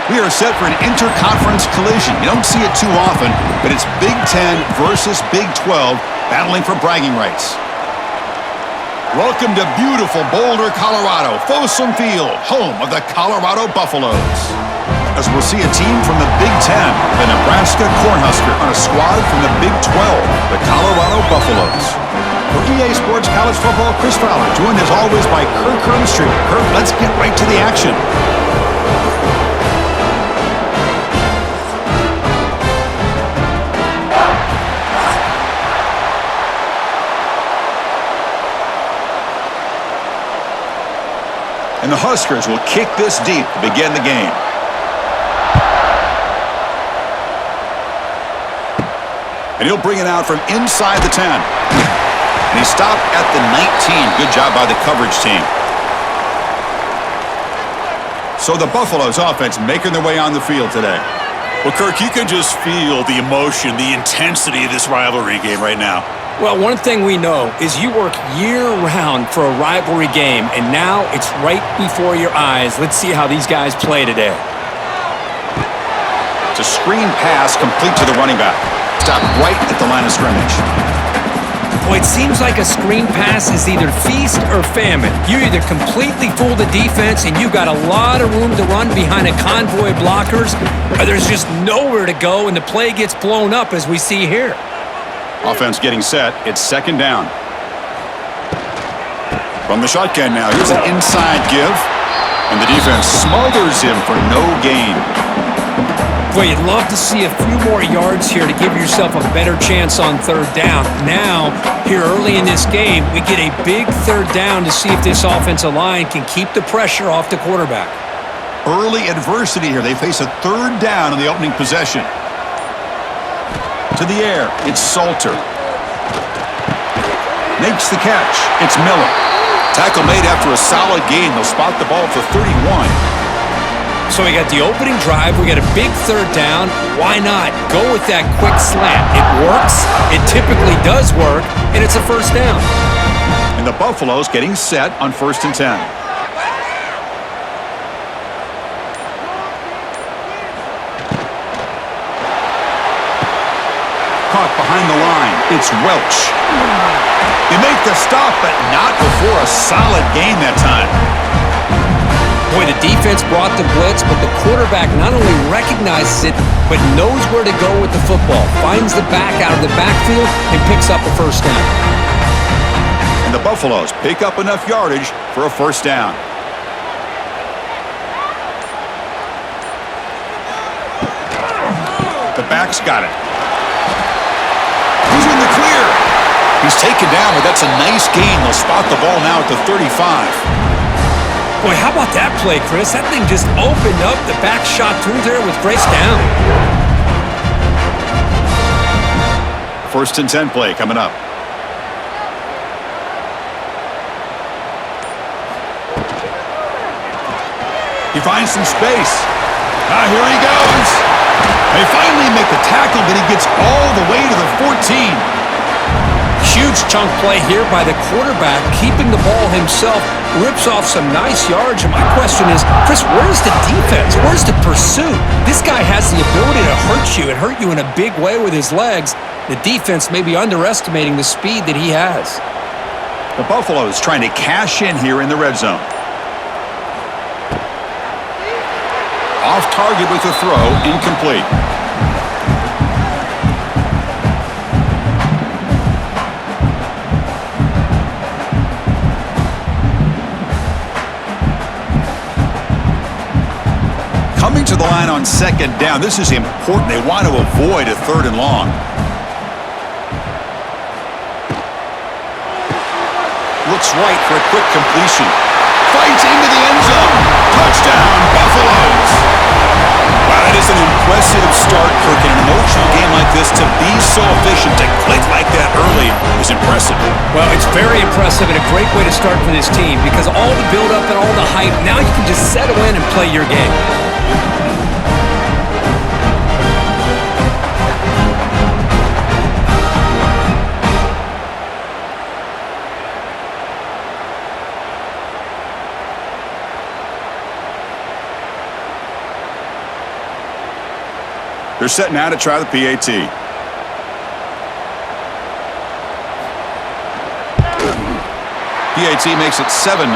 We are set for an interconference collision. You don't see it too often, but it's Big 10 versus Big 12 battling for bragging rights. Welcome to beautiful Boulder, Colorado, Folsom Field, home of the Colorado Buffaloes. As we'll see a team from the Big 10, the Nebraska Cornhuskers, on a squad from the Big 12, the Colorado Buffaloes. For EA Sports College Football, Chris Fowler, joined as always by Kirk Hermstreet. Kirk, let's get right to the action. And the Huskers will kick this deep to begin the game. And he'll bring it out from inside the 10. And he stopped at the 19. Good job by the coverage team. So the Buffaloes offense making their way on the field today. Well, Kirk, you can just feel the emotion, the intensity of this rivalry game right now. Well, one thing we know is you work year-round for a rivalry game, and now it's right before your eyes. Let's see how these guys play today. It's a screen pass complete to the running back. Stopped right at the line of scrimmage. Boy, it seems like a screen pass is either feast or famine. You either completely fool the defense and you got a lot of room to run behind a convoy of blockers, or there's just nowhere to go and the play gets blown up as we see here. Offense getting set. It's second down. From the shotgun now. Here's an inside give. And the defense smothers him for no gain. Boy, you'd love to see a few more yards here to give yourself a better chance on third down. Now, here early in this game, we get a big third down to see if this offensive line can keep the pressure off the quarterback. Early adversity here. They face a third down in the opening possession. To the air, it's Salter. Makes the catch. It's Miller. Tackle made after a solid gain. They'll spot the ball for 31. So we got the opening drive. We got a big third down. Why not go with that quick slant? It works. It typically does work, and it's a first down. And the Buffaloes getting set on 1st and 10. Caught behind the line. It's Welch. They make the stop, but not before a solid gain that time. Boy, the defense brought the blitz, but the quarterback not only recognizes it, but knows where to go with the football. Finds the back out of the backfield and picks up a first down. And the Buffaloes pick up enough yardage for a first down. The back's got it. He's in the clear. He's taken down, but that's a nice gain. They'll spot the ball now at the 35. Boy, how about that play, Chris? That thing just opened up. The back shot through there with Grace down. 1st and 10 play coming up. He finds some space. Here he goes. They finally make the tackle, but he gets all the way to the 14. Huge chunk play here by the quarterback, keeping the ball himself, rips off some nice yards. And my question is, Chris, where's the defense? Where's the pursuit? This guy has the ability to hurt you and hurt you in a big way with his legs. The defense may be underestimating the speed that he has. The Buffaloes trying to cash in here in the red zone. Off target with the throw, incomplete. Coming to the line on second down. This is important. They want to avoid a 3rd and long. Looks right for a quick completion. Fights into the end zone. Touchdown, Buffaloes. Wow, that is an impressive start, Kirk. In an emotional game like this, to be so efficient, to click like that early is impressive. Well, it's very impressive and a great way to start for this team because all the build-up and all the hype, now you can just settle in and play your game. They're set now to try the PAT. PAT makes it 7-0.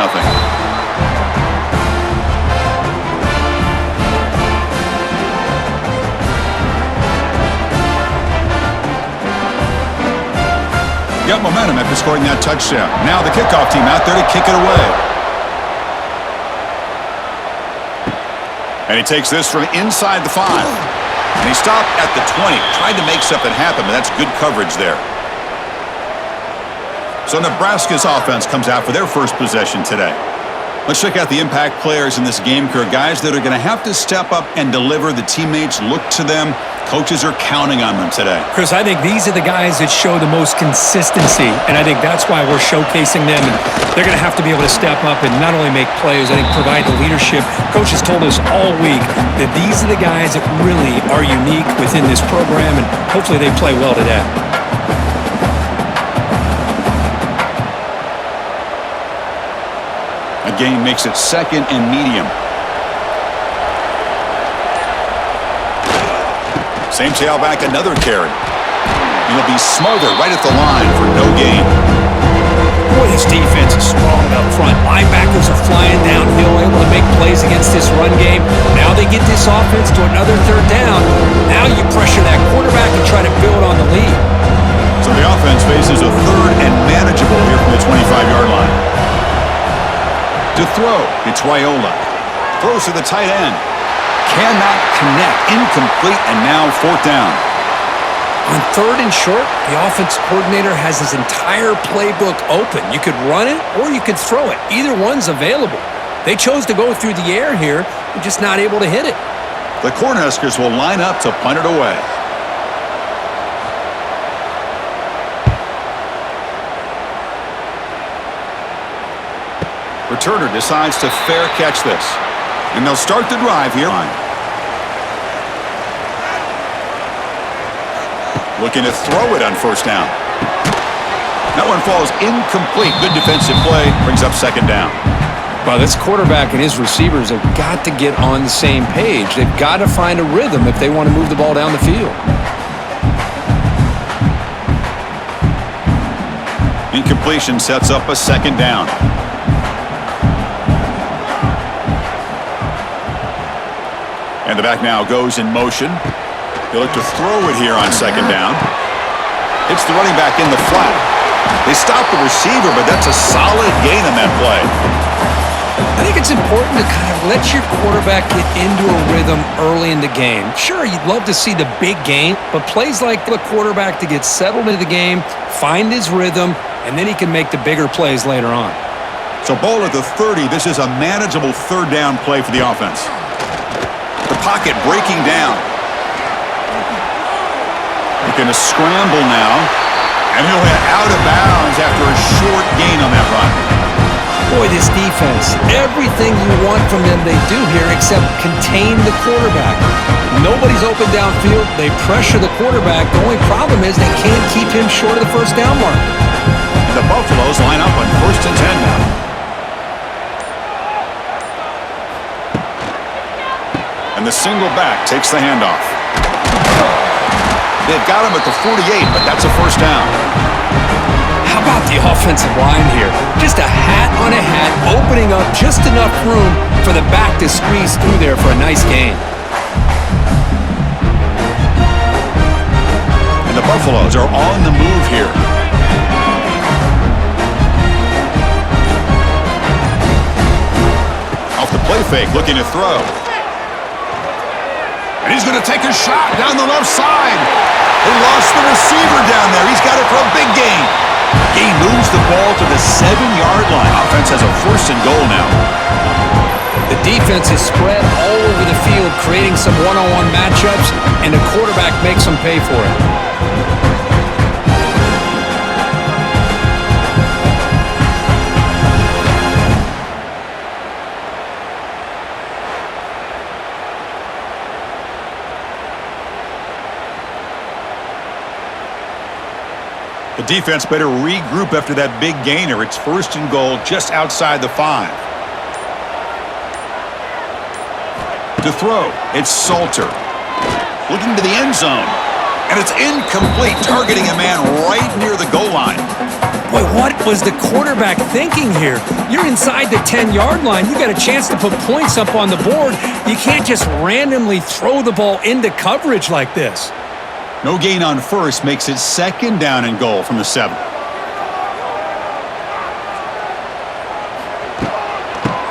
Got momentum after scoring that touchdown. Now the kickoff team out there to kick it away. And he takes this from inside the 5. And he stopped at the 20. Tried to make something happen, but that's good coverage there. So Nebraska's offense comes out for their first possession today. Let's check out the impact players in this game, Kurt. Guys that are going to have to step up and deliver. The teammates look to them. Coaches are counting on them today. Chris, I think these are the guys that show the most consistency, and I think that's why we're showcasing them. And they're going to have to be able to step up and not only make plays, I think provide the leadership. Coach has told us all week that these are the guys that really are unique within this program, and hopefully they play well today. A gain makes it 2nd and medium. Same tailback, another carry. He'll be smothered right at the line for no gain. Boy, this defense is strong up front. Linebackers are flying downhill, able to make plays against this run game. Now they get this offense to another 3rd down. Now you pressure that quarterback and try to build on the lead. So the offense faces a 3rd and manageable here from the 25-yard line. To throw, it's Wyola. Throws to the tight end. Cannot connect. Incomplete, and now 4th down. On 3rd and short, the offense coordinator has his entire playbook open. You could run it or you could throw it. Either one's available. They chose to go through the air here. They're just not able to hit it. The Cornhuskers will line up to punt it away. Returner decides to fair catch this. And they'll start the drive here. Looking to throw it on 1st down. That one falls incomplete. Good defensive play. Brings up 2nd down. Well, this quarterback and his receivers have got to get on the same page. They've got to find a rhythm if they want to move the ball down the field. Incompletion sets up a 2nd down. And the back now goes in motion. He'll look to throw it here on 2nd down. Hits the running back in the flat. They stop the receiver, but that's a solid gain on that play. I think it's important to kind of let your quarterback get into a rhythm early in the game. Sure, you'd love to see the big game, but plays like the quarterback to get settled into the game, find his rhythm, and then he can make the bigger plays later on. So ball at the 30. This is a manageable 3rd down play for the offense. The pocket breaking down. Looking to scramble now. And he'll head out of bounds after a short gain on that run. Boy, this defense, everything you want from them they do here except contain the quarterback. Nobody's open downfield. They pressure the quarterback. The only problem is they can't keep him short of the 1st down mark. And the Buffaloes line up on 1st and 10 now. And the single back takes the handoff. They've got him at the 48, but that's a 1st down. How about the offensive line here? Just a hat on a hat, opening up just enough room for the back to squeeze through there for a nice gain. And the Buffaloes are on the move here. Off the play fake, looking to throw. And he's going to take a shot down the left side. He lost the receiver down there. He's got it for a big gain. He moves the ball to the 7-yard line. Offense has a 1st and goal now. The defense is spread all over the field, creating some one-on-one matchups, and the quarterback makes them pay for it. The defense better regroup after that big gainer. It's 1st and goal just outside the 5. To throw, it's Salter. looking to the end zone. And it's incomplete, targeting a man right near the goal line. Boy, what was the quarterback thinking here? You're inside the 10-yard line. You got a chance to put points up on the board. You can't just randomly throw the ball into coverage like this. No gain on first makes it 2nd down and goal from the 7.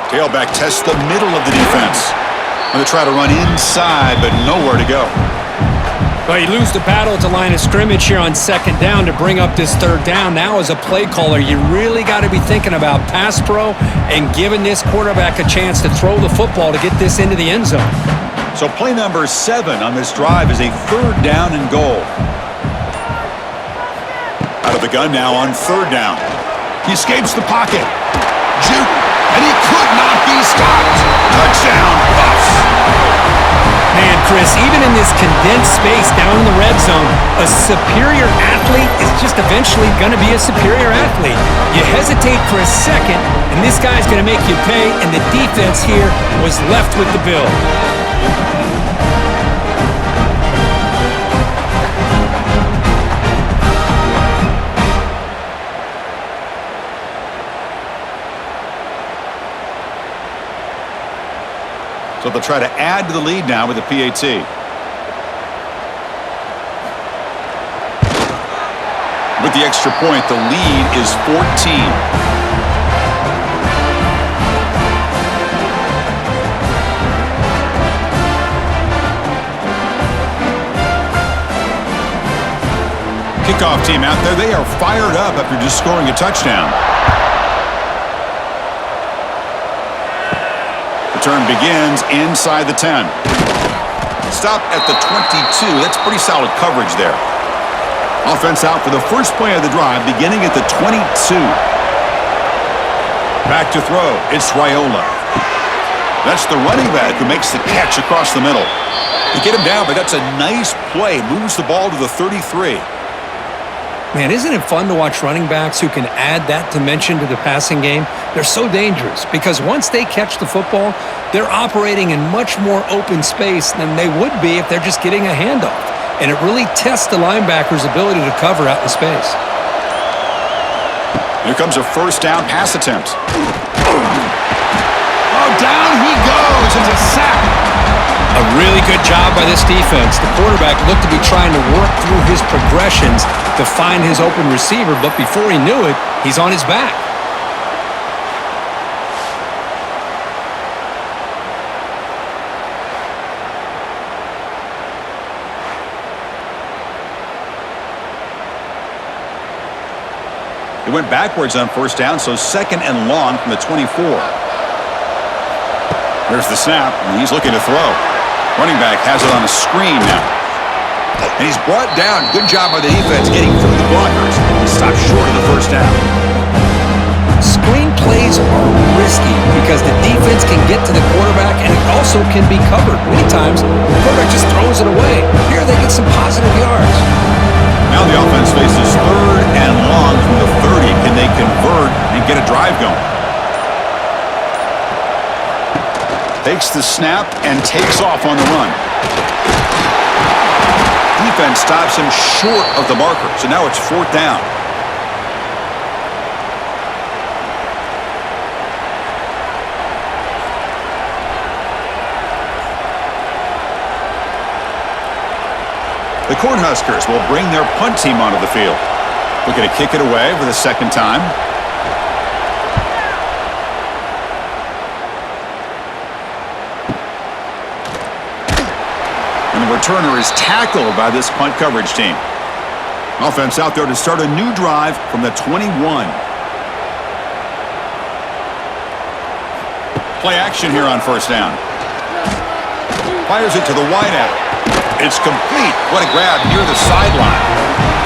Tailback tests the middle of the defense. Going to try to run inside, but nowhere to go. Well, you lose the battle at the line of scrimmage here on 2nd down to bring up this 3rd down. Now, as a play caller, you really got to be thinking about pass pro and giving this quarterback a chance to throw the football to get this into the end zone. So play number 7 on this drive is a 3rd down and goal. Out of the gun now on 3rd down. He escapes the pocket. Juke, and he could not be stopped. Touchdown, Buffs. Man, Chris, even in this condensed space down in the red zone, a superior athlete is just eventually going to be a superior athlete. You hesitate for a second, and this guy's going to make you pay, and the defense here was left with the bill. So they'll try to add to the lead now with the PAT. With the extra point, the lead is 14. Kickoff team out there, they are fired up after just scoring a touchdown. Turn begins inside the 10. Stop at the 22. That's pretty solid coverage there. Offense out for the first play of the drive, beginning at the 22. Back to throw. It's Raiola. That's the running back who makes the catch across the middle. They get him down, but that's a nice play. Moves the ball to the 33. Man, isn't it fun to watch running backs who can add that dimension to the passing game? They're so dangerous because once they catch the football, they're operating in much more open space than they would be if they're just getting a handoff. And it really tests the linebacker's ability to cover out in space. Here comes a 1st down pass attempt. Oh, down he goes. It's a sack. A really good job by this defense. The quarterback looked to be trying to work through his progressions to find his open receiver, but before he knew it, he's on his back. He went backwards on 1st down, so 2nd and long from the 24. There's the snap, and he's looking to throw. Running back has it on a screen now. And he's brought down. Good job by the defense getting through the blockers. He stopped short of the 1st down. Screen plays are risky because the defense can get to the quarterback and it also can be covered. Many times, the quarterback just throws it away. Here they get some positive yards. Now the offense faces 3rd and long from the 30. Can they convert and get a drive going? Takes the snap and takes off on the run. Defense stops him short of the marker, so now it's 4th down. The Cornhuskers will bring their punt team onto the field. Looking to kick it away for the 2nd time. And the returner is tackled by this punt coverage team. Offense out there to start a new drive from the 21. Play action here on 1st down. Fires it to the wideout. It's complete. What a grab near the sideline.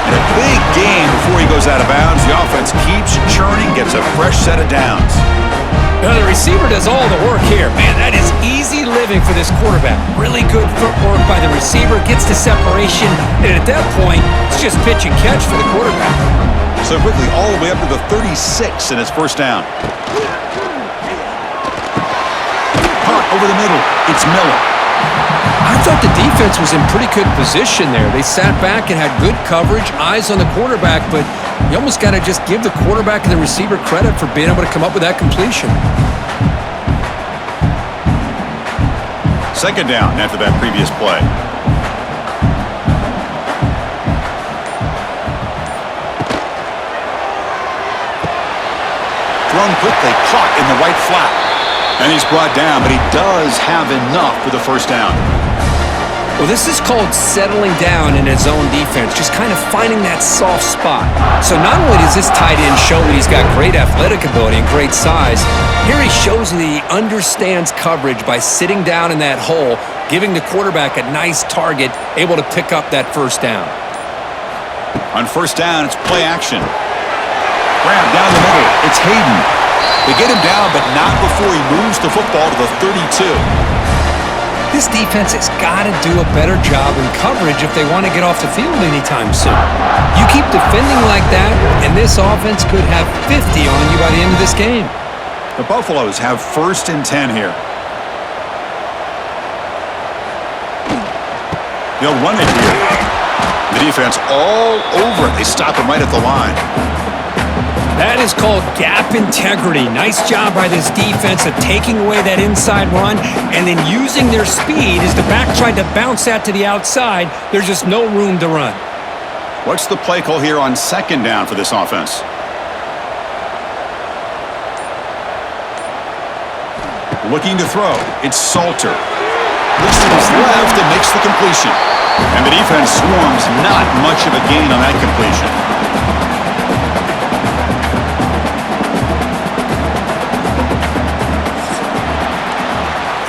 And a big gain before he goes out of bounds. The offense keeps churning, gets a fresh set of downs. Now the receiver does all the work here. Man, that is easy living for this quarterback. Really good footwork by the receiver, gets to separation, and at that point, it's just pitch and catch for the quarterback. So quickly all the way up to the 36 in his 1st down. Punt over the middle. It's Miller. I I thought the defense was in pretty good position there. They sat back and had good coverage, eyes on the quarterback, but you almost got to just give the quarterback and the receiver credit for being able to come up with that completion. Second down after that previous play. Thrown quickly, caught in the right flat. And he's brought down, but he does have enough for the first down. Well, this is called settling down in his own defense, just kind of finding that soft spot. So not only does this tight end show that he's got great athletic ability and great size, here he shows that he understands coverage by sitting down in that hole, giving the quarterback a nice target, able to pick up that first down. On first down, it's play action. Grab down the middle. It's Hayden. They get him down, but not before he moves the football to the 32. This defense has got to do a better job in coverage if they want to get off the field anytime soon. You keep defending like that, and this offense could have 50 on you by the end of this game. The Buffaloes have first and 10 here. They'll run it here. The defense all over it. They stop him right at the line. That is called gap integrity. Nice job by this defense of taking away that inside run and then using their speed as the back tried to bounce that to the outside. There's just no room to run. What's the play call here on second down for this offense? Looking to throw. It's Salter. Looks to his left and makes the completion. And the defense swarms. Not much of a gain on that completion.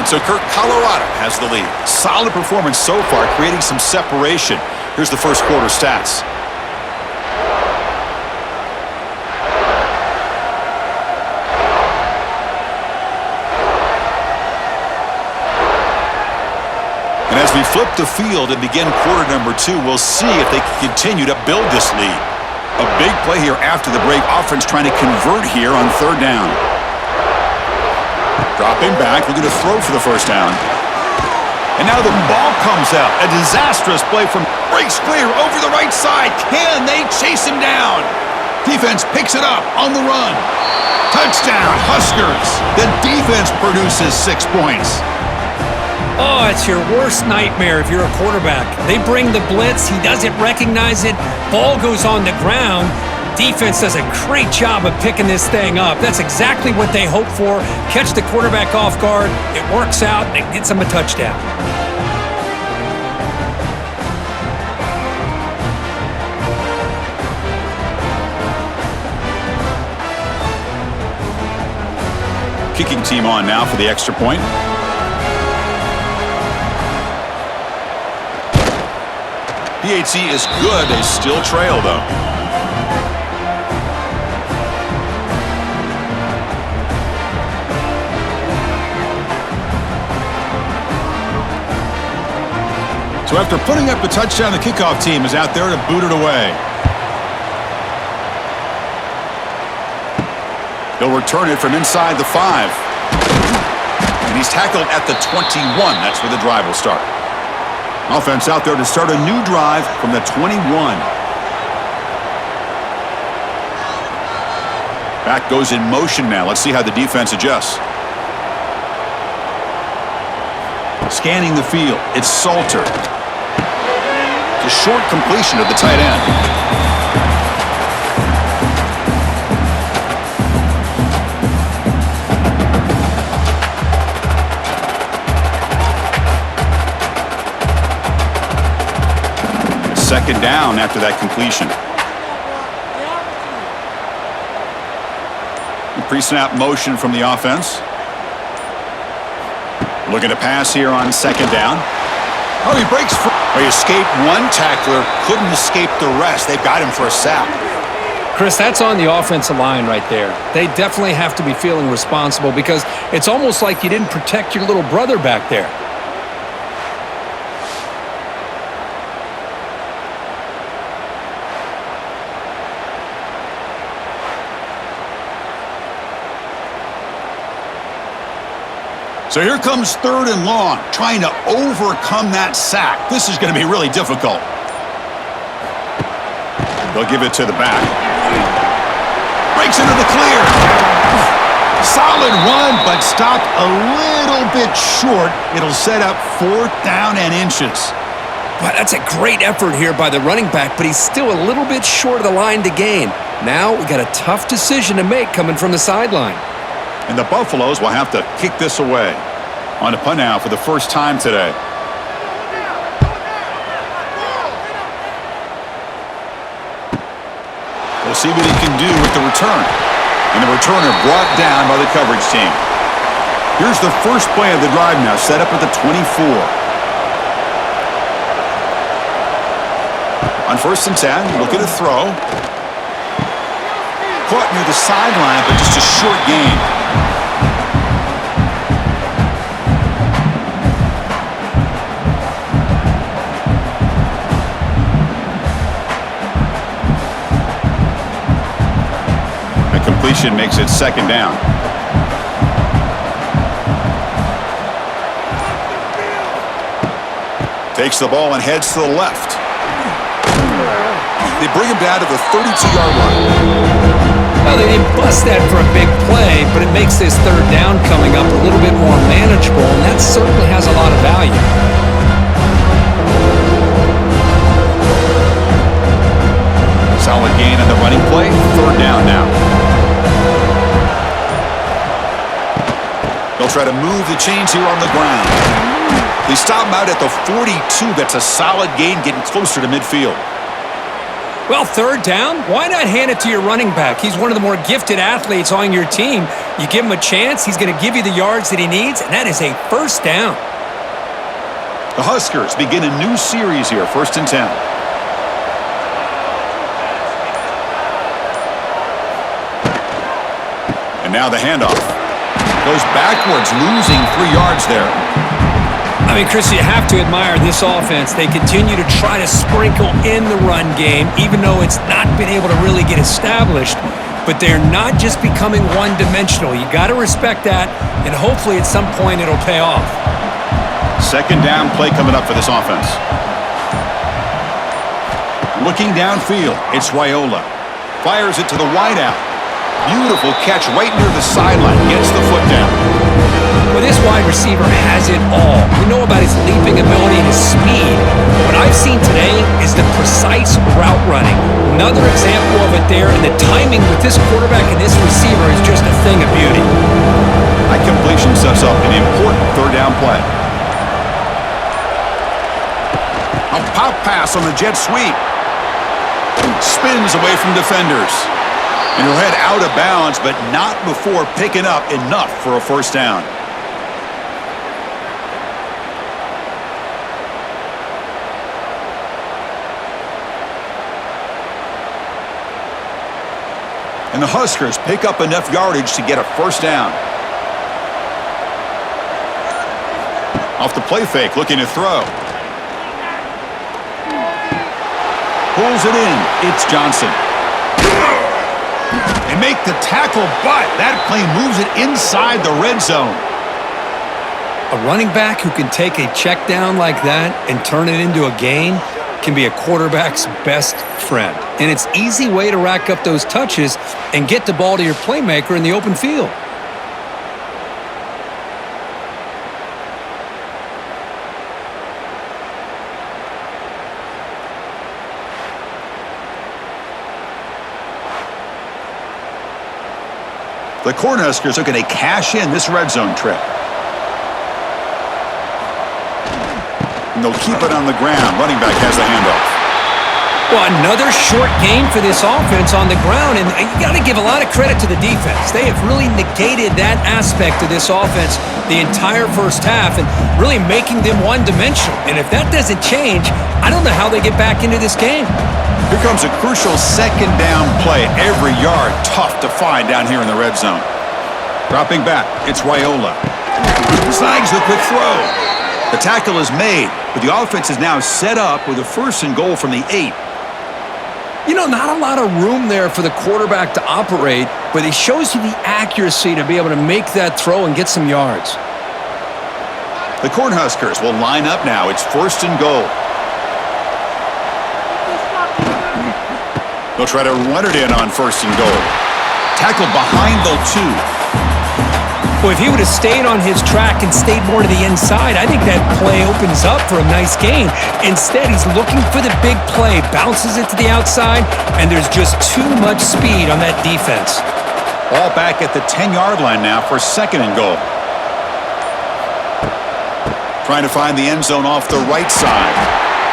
So Colorado has the lead. Solid performance so far, creating some separation. Here's the first quarter stats. And as we flip the field and begin quarter number 2, we'll see if they can continue to build this lead. A big play here after the break. Offense trying to convert here on third down. Dropping back, looking to throw for the first down. And now the ball comes out. A disastrous play from breaks clear over the right side. Can they chase him down? Defense picks it up on the run. Touchdown, Huskers. The defense produces 6 points. Oh, it's your worst nightmare if you're a quarterback. They bring the blitz. He doesn't recognize it. Ball goes on the ground. Defense does a great job of picking this thing up. That's exactly what they hope for. Catch the quarterback off guard. It works out, and it gets them a touchdown. Kicking team on now for the extra point. PAT is good. They still trail, though. So after putting up a touchdown, the kickoff team is out there to boot it away. He'll return it from inside the 5. And he's tackled at the 21. That's where the drive will start. Offense out there to start a new drive from the 21. Back goes in motion now. Let's see how the defense adjusts. Scanning the field. It's Salter. A short completion of the tight end. Second down after that completion. The pre-snap motion from the offense. Looking to pass here on second down. Oh, he breaks free. He escaped one tackler, couldn't escape the rest. They've got him for a sack. Chris, that's on the offensive line right there. They definitely have to be feeling responsible because it's almost like you didn't protect your little brother back there. So here comes 3rd and long, trying to overcome that sack. This is going to be really difficult. They'll give it to the back. Breaks into the clear. Solid run, but stopped a little bit short. It'll set up 4th down and inches. But that's a great effort here by the running back, but he's still a little bit short of the line to gain. Now we got a tough decision to make coming from the sideline. And the Buffaloes will have to kick this away. On a punt now for the first time today. We'll see what he can do with the return. And the returner brought down by the coverage team. Here's the first play of the drive now, set up at the 24. On 1st and 10, look at a throw. Caught near the sideline, but just a short gain. A completion makes it 2nd down. Takes the ball and heads to the left. They bring him down to the 32-yard line. Well, they didn't bust that for a big play, but it makes this 3rd down coming up a little bit more manageable, and that certainly has a lot of value. Solid gain on the running play. 3rd down now. They'll try to move the chains here on the ground. They stop him out at the 42. That's a solid gain, getting closer to midfield. Well, 3rd down, why not hand it to your running back? He's one of the more gifted athletes on your team. You give him a chance, he's going to give you the yards that he needs, and that is a 1st down. The Huskers begin a new series here, 1st and 10. And now the handoff. Goes backwards, losing 3 yards there. I mean, Chris, you have to admire this offense. They continue to try to sprinkle in the run game, even though it's not been able to really get established. But they're not just becoming one-dimensional. You got to respect that, and hopefully at some point it'll pay off. 2nd down play coming up for this offense. Looking downfield, it's Raiola. Fires it to the wideout. Beautiful catch right near the sideline. Gets the foot down. Well, this wide receiver has it all. We know about his leaping ability and his speed. But what I've seen today is the precise route running. Another example of it there, and the timing with this quarterback and this receiver is just a thing of beauty. That completion sets up an important 3rd down play. A pop pass on the jet sweep. Spins away from defenders. And he'll head out of bounds, but not before picking up enough for a 1st down. And the Huskers pick up enough yardage to get a 1st down. Off the play fake, looking to throw. Pulls it in. It's Johnson. They make the tackle, but that play moves it inside the red zone. A running back who can take a check down like that and turn it into a gain can be a quarterback's best friend. And it's an easy way to rack up those touches and get the ball to your playmaker in the open field. The Cornhuskers are going to cash in this red zone trip. And they'll keep it on the ground. Running back has the handoff. Well, another short game for this offense on the ground, and you got to give a lot of credit to the defense. They have really negated that aspect of this offense the entire 1st half and really making them one-dimensional. And if that doesn't change, I don't know how they get back into this game. Here comes a crucial 2nd down play. Every yard tough to find down here in the red zone. Dropping back, it's Raiola. Snags the quick throw. The tackle is made, but the offense is now set up with a 1st and goal from the 8. You know, not a lot of room there for the quarterback to operate, but he shows you the accuracy to be able to make that throw and get some yards. The Cornhuskers will line up now. It's 1st and goal. They'll try to run it in on 1st and goal. Tackled behind the 2. Well, if he would have stayed on his track and stayed more to the inside, I think that play opens up for a nice gain. Instead, he's looking for the big play, bounces it to the outside, and there's just too much speed on that defense. Ball back at the 10-yard line now for 2nd and goal. Trying to find the end zone off the right side.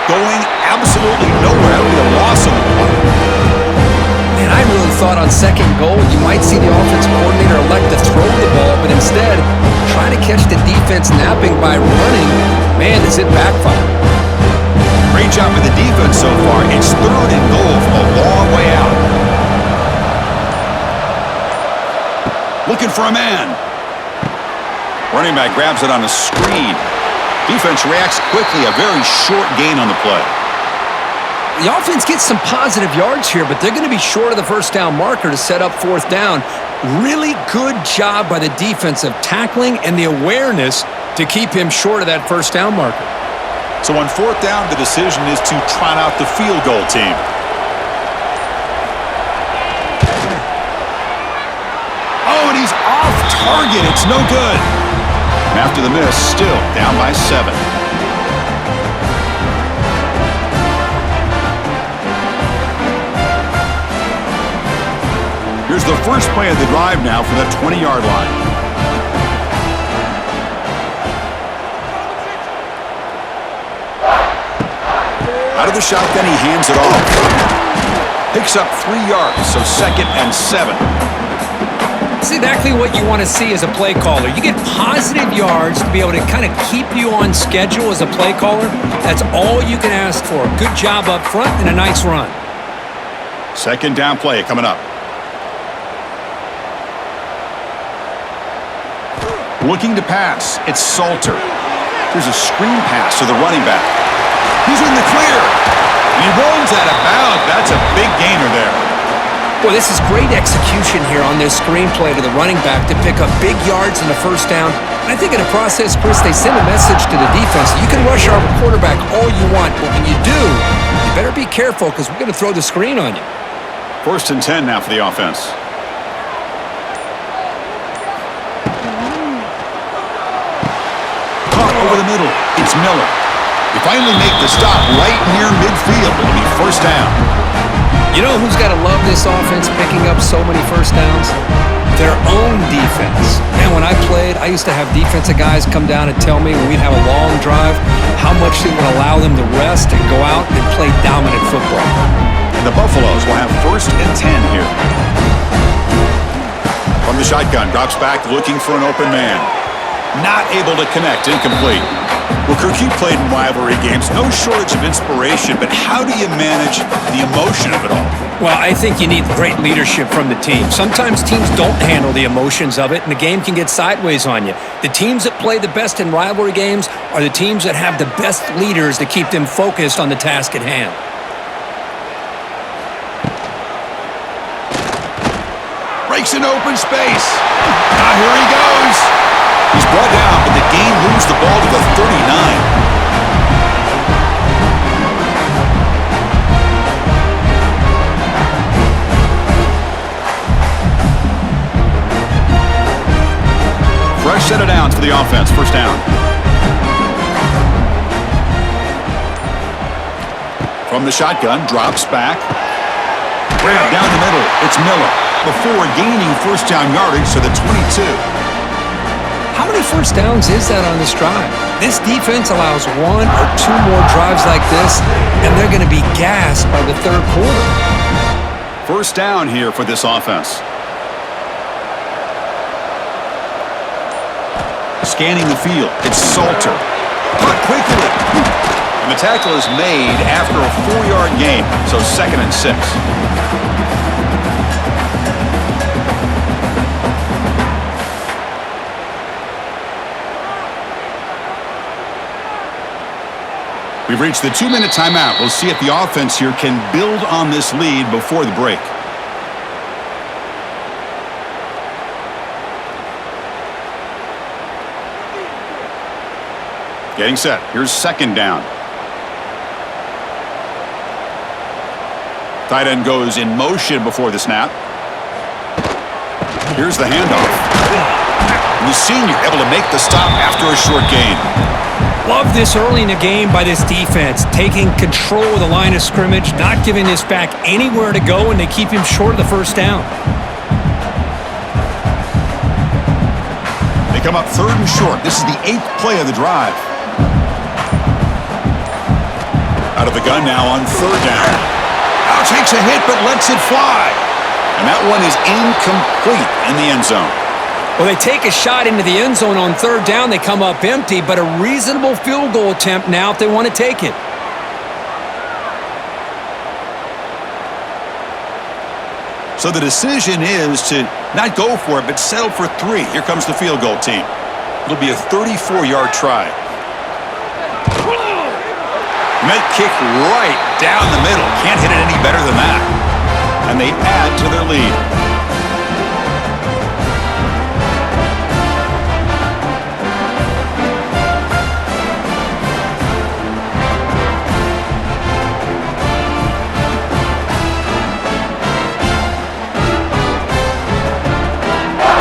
Going absolutely nowhere. It'll be a loss of the play. Man, I really thought on 2nd goal you might see the offensive coordinator elect to throw the ball, but instead try to catch the defense napping by running. Man, does it backfire. Great job with the defense so far. It's 3rd and goal from a long way out. Looking for a man. Running back grabs it on a screen. Defense reacts quickly. A very short gain on the play. The offense gets some positive yards here, but they're going to be short of the 1st down marker to set up 4th down. Really good job by the defense of tackling and the awareness to keep him short of that 1st down marker. So on 4th down, the decision is to trot out the field goal team. Oh, and he's off target. It's no good. And after the miss, still down by 7. Here's the first play of the drive now from the 20-yard line. Out of the shotgun, he hands it off. Picks up 3 yards, so 2nd and 7. That's exactly what you want to see as a play caller. You get positive yards to be able to kind of keep you on schedule as a play caller. That's all you can ask for. Good job up front and a nice run. 2nd down play coming up. Looking to pass. It's Salter. There's a screen pass to the running back. He's in the clear. He rolls out of bounds. That's a big gainer there. Boy, this is great execution here on this screen play to the running back to pick up big yards in the 1st down. And I think in the process, Chris, they send a message to the defense. You can rush our quarterback all you want, but when you do, you better be careful because we're going to throw the screen on you. 1st and 10 now for the offense. Over the middle, it's Miller. They finally make the stop right near midfield. It'll be 1st down. You know who's got to love this offense picking up so many 1st downs? Their own defense. Man, when I played, I used to have defensive guys come down and tell me when we'd have a long drive how much it would allow them to rest and go out and play dominant football. And the Buffaloes will have 1st and 10 here. From the shotgun, drops back looking for an open man. Not able to connect, incomplete. Well, Kirk, you played in rivalry games. No shortage of inspiration, but how do you manage the emotion of it all? Well, I think you need great leadership from the team. Sometimes teams don't handle the emotions of it, and the game can get sideways on you. The teams that play the best in rivalry games are the teams that have the best leaders to keep them focused on the task at hand. Breaks an open space. Now here he goes. He's brought down, but the game moves the ball to the 39. Fresh set of downs for the offense. 1st down. From the shotgun, drops back. Grab down the middle. It's Miller. Before gaining 1st down yardage to the 22. How many 1st downs is that on this drive? This defense allows 1 or 2 more drives like this, and they're going to be gassed by the 3rd quarter. 1st down here for this offense. Scanning the field. It's Salter. Caught quickly. And the tackle is made after a 4-yard gain, so 2nd and 6. We've reached the 2-minute timeout. We'll see if the offense here can build on this lead before the break. Getting set. Here's second down. Tight end goes in motion before the snap. Here's the handoff. And the senior able to make the stop after a short gain. Love this early in the game by this defense, taking control of the line of scrimmage, not giving this back anywhere to go, and they keep him short of the first down. They come up third and short. This is the 8th play of the drive. Out of the gun now on third down. Now takes a hit but lets it fly. And that one is incomplete in the end zone. Well, they take a shot into the end zone on third down. They come up empty, but a reasonable field goal attempt now if they want to take it. So the decision is to not go for it, but settle for 3. Here comes the field goal team. It'll be a 34-yard try. And that kick right down the middle. Can't hit it any better than that. And they add to their lead.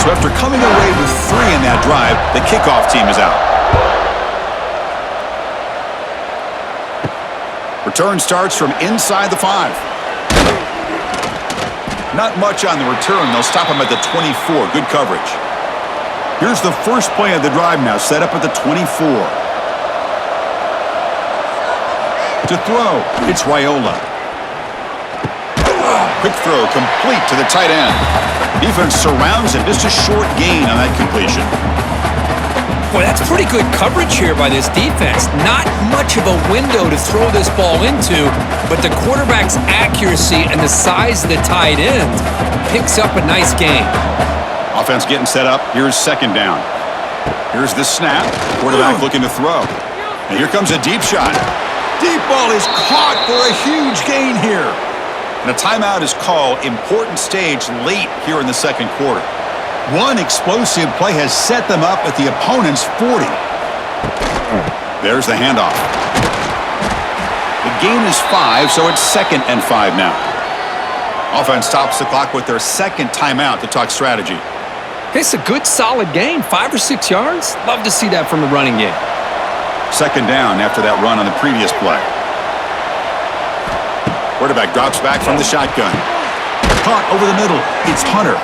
So after coming away with 3 in that drive, the kickoff team is out. Return starts from inside the 5. Not much on the return. They'll stop him at the 24. Good coverage. Here's the first play of the drive now, set up at the 24. To throw, it's Raiola. Quick throw complete to the tight end. Defense surrounds him. Just a short gain on that completion. Boy, that's pretty good coverage here by this defense. Not much of a window to throw this ball into, but the quarterback's accuracy and the size of the tight end picks up a nice gain. Offense getting set up. Here's second down. Here's the snap. Quarterback looking to throw. And here comes a deep shot. Deep ball is caught for a huge gain here. And a timeout is called. Important stage late here in the second quarter. One explosive play has set them up at the opponent's 40. There's the handoff. The gain is 5, so it's 2nd and 5 now. Offense stops the clock with their second timeout to talk strategy. It's a good, solid gain. 5 or 6 yards. Love to see that from the running game. Second down after that run on the previous play. Quarterback drops back from the shotgun. Caught over the middle. It's Hunter.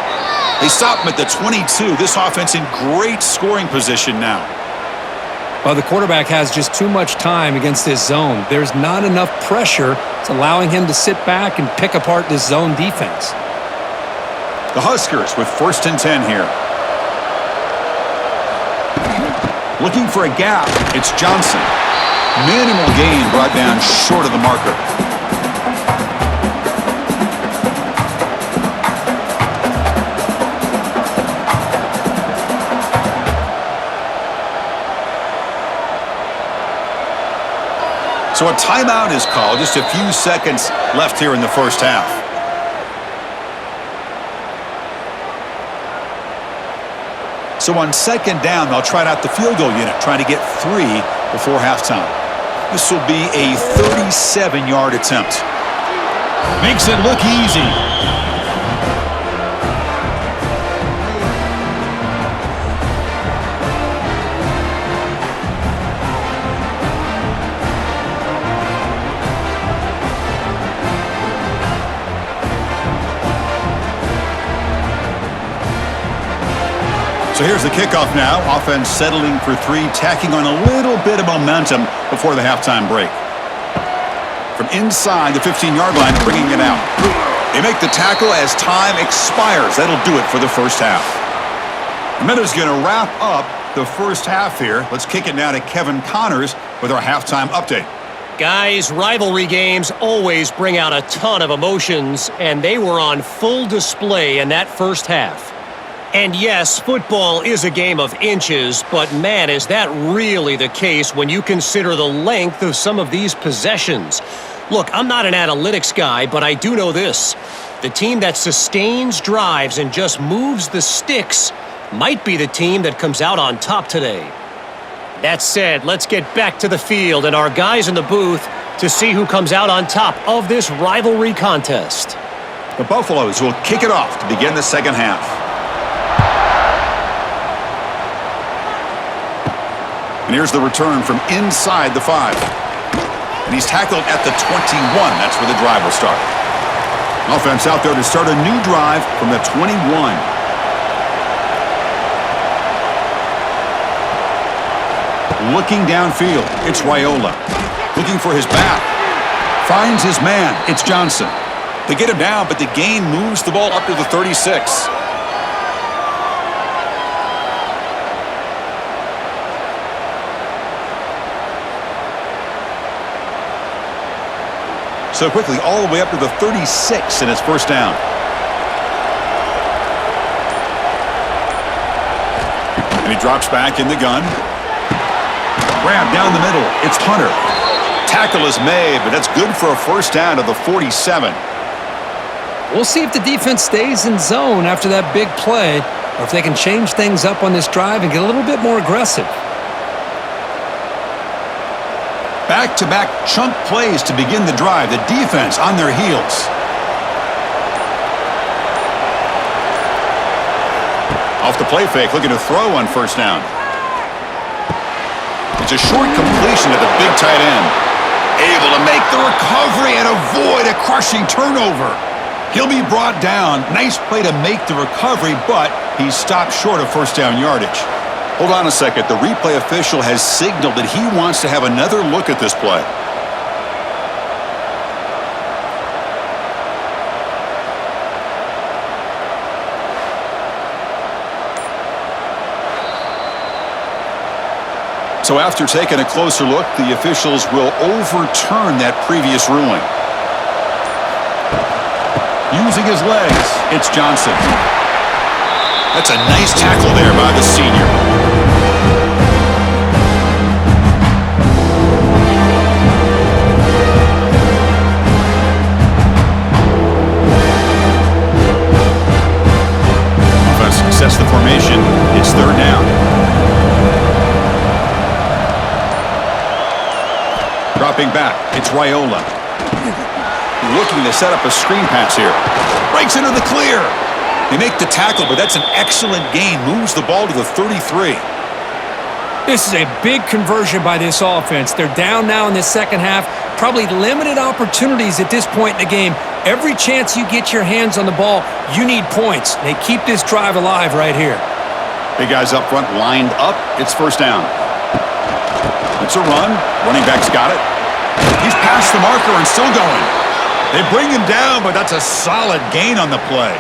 They stop him at the 22. This offense in great scoring position now. Well, the quarterback has just too much time against this zone. There's not enough pressure. It's allowing him to sit back and pick apart this zone defense. The Huskers with 1st and 10 here. Looking for a gap. It's Johnson. Minimal gain brought down short of the marker. So a timeout is called. Just a few seconds left here in the first half. So on second down, they'll try out the field goal unit, trying to get 3 before halftime. This will be a 37-yard attempt. Makes it look easy. So here's the kickoff now. Offense settling for 3, tacking on a little bit of momentum before the halftime break. From inside the 15-yard line, bringing it out. They make the tackle as time expires. That'll do it for the first half. The Meadows going to wrap up the first half here. Let's kick it now to Kevin Connors with our halftime update. Guys, rivalry games always bring out a ton of emotions, and they were on full display in that first half. And yes, football is a game of inches, but man, is that really the case when you consider the length of some of these possessions. Look, I'm not an analytics guy, but I do know this. The team that sustains drives and just moves the sticks might be the team that comes out on top today. That said, let's get back to the field and our guys in the booth to see who comes out on top of this rivalry contest. The Buffaloes will kick it off to begin the second half. And here's the return from inside the 5. And he's tackled at the 21. That's where the drive will start. Offense out there to start a new drive from the 21. Looking downfield, it's Raiola. Looking for his back. Finds his man. It's Johnson. They get him down, but the gain moves the ball up to the 36. So quickly, all the way up to the 36, and it's first down. And he drops back in the gun. Grab down the middle. It's Hunter. Tackle is made, but that's good for a first down to the 47. We'll see if the defense stays in zone after that big play, or if they can change things up on this drive and get a little bit more aggressive. Back-to-back chunk plays to begin the drive. The defense on their heels. Off the play fake, looking to throw on first down. It's a short completion to the big tight end. Able to make the recovery and avoid a crushing turnover. He'll be brought down. Nice play to make the recovery, but he's stopped short of first down yardage. Hold on a second. The replay official has signaled that he wants to have another look at this play. So after taking a closer look, the officials will overturn that previous ruling. Using his legs, it's Johnson. That's a nice tackle there by the senior. Offense sets the formation. It's third down. Dropping back, it's Raiola. Looking to set up a screen pass here. Breaks into the clear. They make the tackle, but that's an excellent gain. Moves the ball to the 33. This is a big conversion by this offense. They're down now in the second half. Probably limited opportunities at this point in the game. Every chance you get your hands on the ball, you need points. They keep this drive alive right here. Big guys up front lined up. It's first down. It's a run. Running back's got it. He's past the marker and still going. They bring him down, but that's a solid gain on the play.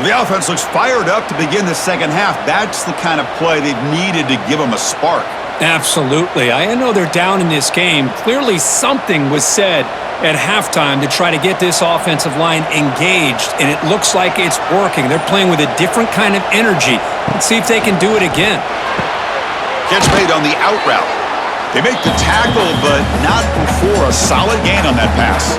The offense looks fired up to begin the second half. That's the kind of play they've needed to give them a spark. Absolutely. I know they're down in this game. Clearly something was said at halftime to try to get this offensive line engaged, and it looks like it's working. They're playing with a different kind of energy. Let's see if they can do it again. Catch made on the out route. They make the tackle, but not before a solid gain on that pass.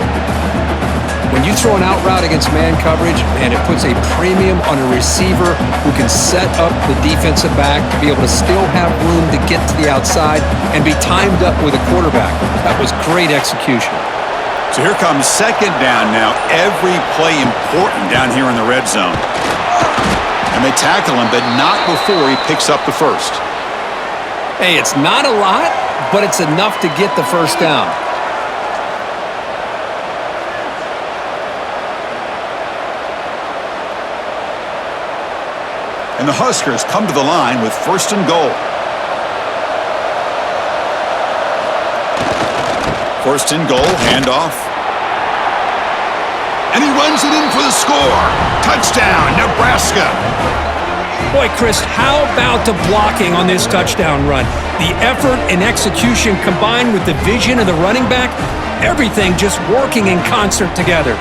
When you throw an out route against man coverage, and it puts a premium on a receiver who can set up the defensive back to be able to still have room to get to the outside and be timed up with a quarterback. That was great execution. So here comes second down now. Every play important down here in the red zone. And they tackle him, but not before he picks up the first. Hey, it's not a lot, but it's enough to get the first down. And the Huskers come to the line with first and goal. First and goal, handoff. And he runs it in for the score. Touchdown, Nebraska. Boy, Chris, how about the blocking on this touchdown run? The effort and execution combined with the vision of the running back, everything just working in concert together.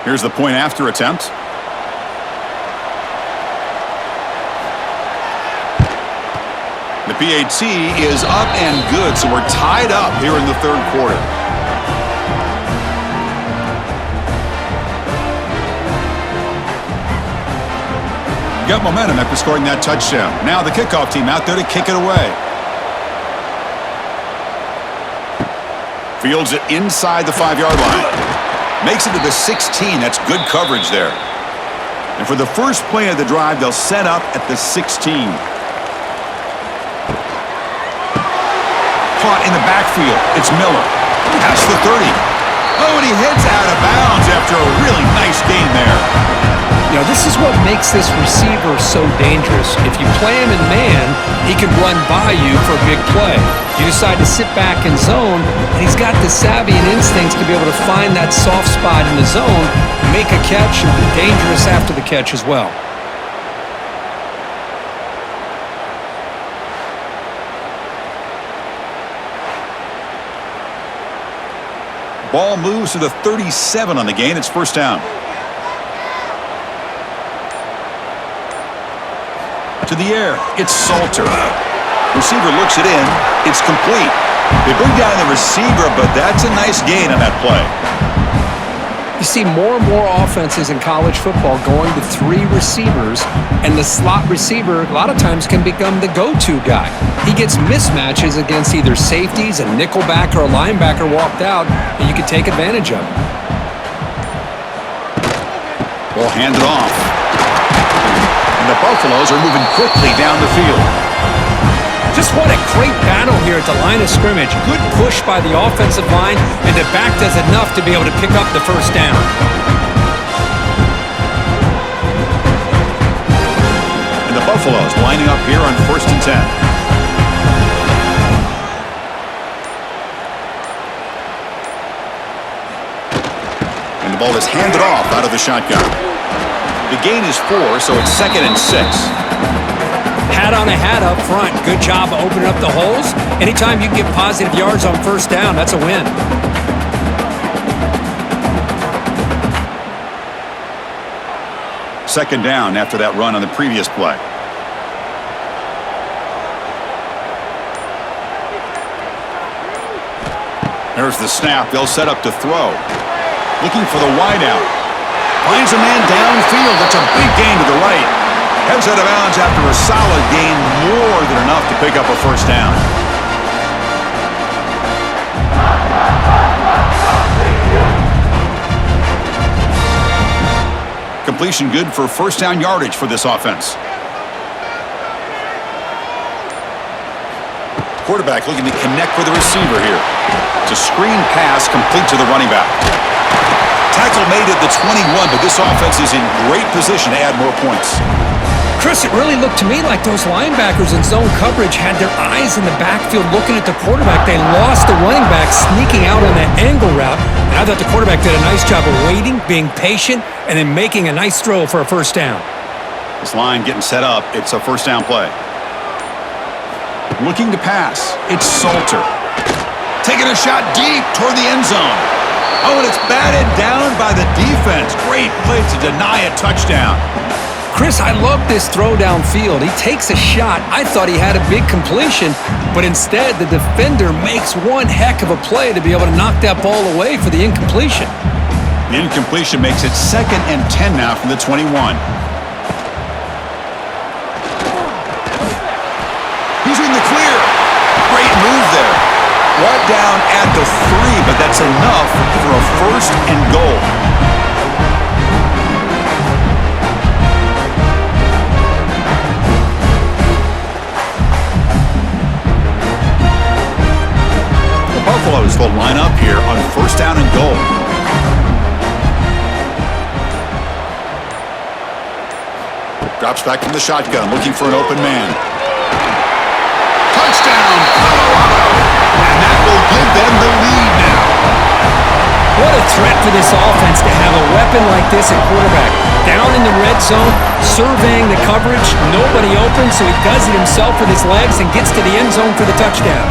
Here's the point after attempt. The PAT is up and good, so we're tied up here in the third quarter. Got momentum after scoring that touchdown. Now the kickoff team out there to kick it away. Fields it inside the 5-yard line. Makes it to the 16. That's good coverage there. And for the first play of the drive, they'll set up at the 16. Caught in the backfield. It's Miller. Past the 30. Oh, and he heads out of bounds after a really nice gain there. You know, this is what makes this receiver so dangerous. If you play him in man, he can run by you for a big play. You decide to sit back in zone, and he's got the savvy and instincts to be able to find that soft spot in the zone, make a catch, and be dangerous after the catch as well. Ball moves to the 37 on the gain. It's first down. To the air. It's Salter. Receiver looks it in. It's complete. They bring down the receiver, but that's a nice gain on that play. You see more and more offenses in college football going to 3 receivers, and the slot receiver a lot of times can become the go-to guy. He gets mismatches against either safeties, a nickelback, or a linebacker walked out, and you can take advantage of it. Ball handed off. And the Buffaloes are moving quickly down the field. Just what a great battle here at the line of scrimmage. Good push by the offensive line, and the back does enough to be able to pick up the first down. And the Buffaloes lining up here on 1st and 10. And the ball is handed off out of the shotgun. The gain is 4, so it's 2nd and 6. Hat on a hat up front. Good job of opening up the holes. Anytime you can get positive yards on first down, that's a win. Second down after that run on the previous play. There's the snap. They'll set up to throw. Looking for the wideout. Finds a man downfield. That's a big gain to the right. Heads out of bounds after a solid gain, more than enough to pick up a first down. Completion good for first down yardage for this offense. Quarterback looking to connect with the receiver here. It's a screen pass complete to the running back. Tackle made at the 21, but this offense is in great position to add more points. Chris, it really looked to me like those linebackers in zone coverage had their eyes in the backfield looking at the quarterback. They lost the running back sneaking out on that angle route. And I thought the quarterback did a nice job of waiting, being patient, and then making a nice throw for a first down. This line getting set up. It's a first down play. Looking to pass. It's Salter. Taking a shot deep toward the end zone. Oh, and it's batted down by the defense. Great play to deny a touchdown. Chris, I love this throw downfield. He takes a shot. I thought he had a big completion, but instead the defender makes one heck of a play to be able to knock that ball away for the incompletion. The incompletion makes it 2nd and 10 now from the 21. He's in the clear. Great move there. Brought down at the 3, but that's enough for a first and goal. Buffaloes will line up here on first down and goal. Drops back from the shotgun, looking for an open man. Touchdown, Colorado! And that will give them the lead now. What a threat for this offense to have a weapon like this at quarterback. Down in the red zone, surveying the coverage, nobody open, so he does it himself with his legs and gets to the end zone for the touchdown.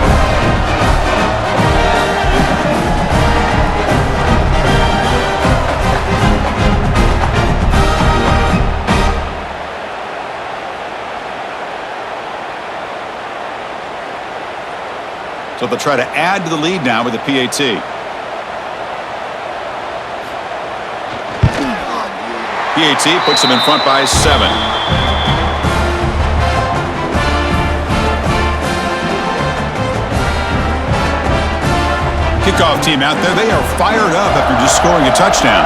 they'll try to add to the lead now with the PAT. PAT puts them in front by 7. Kickoff team out there, they are fired up after just scoring a touchdown.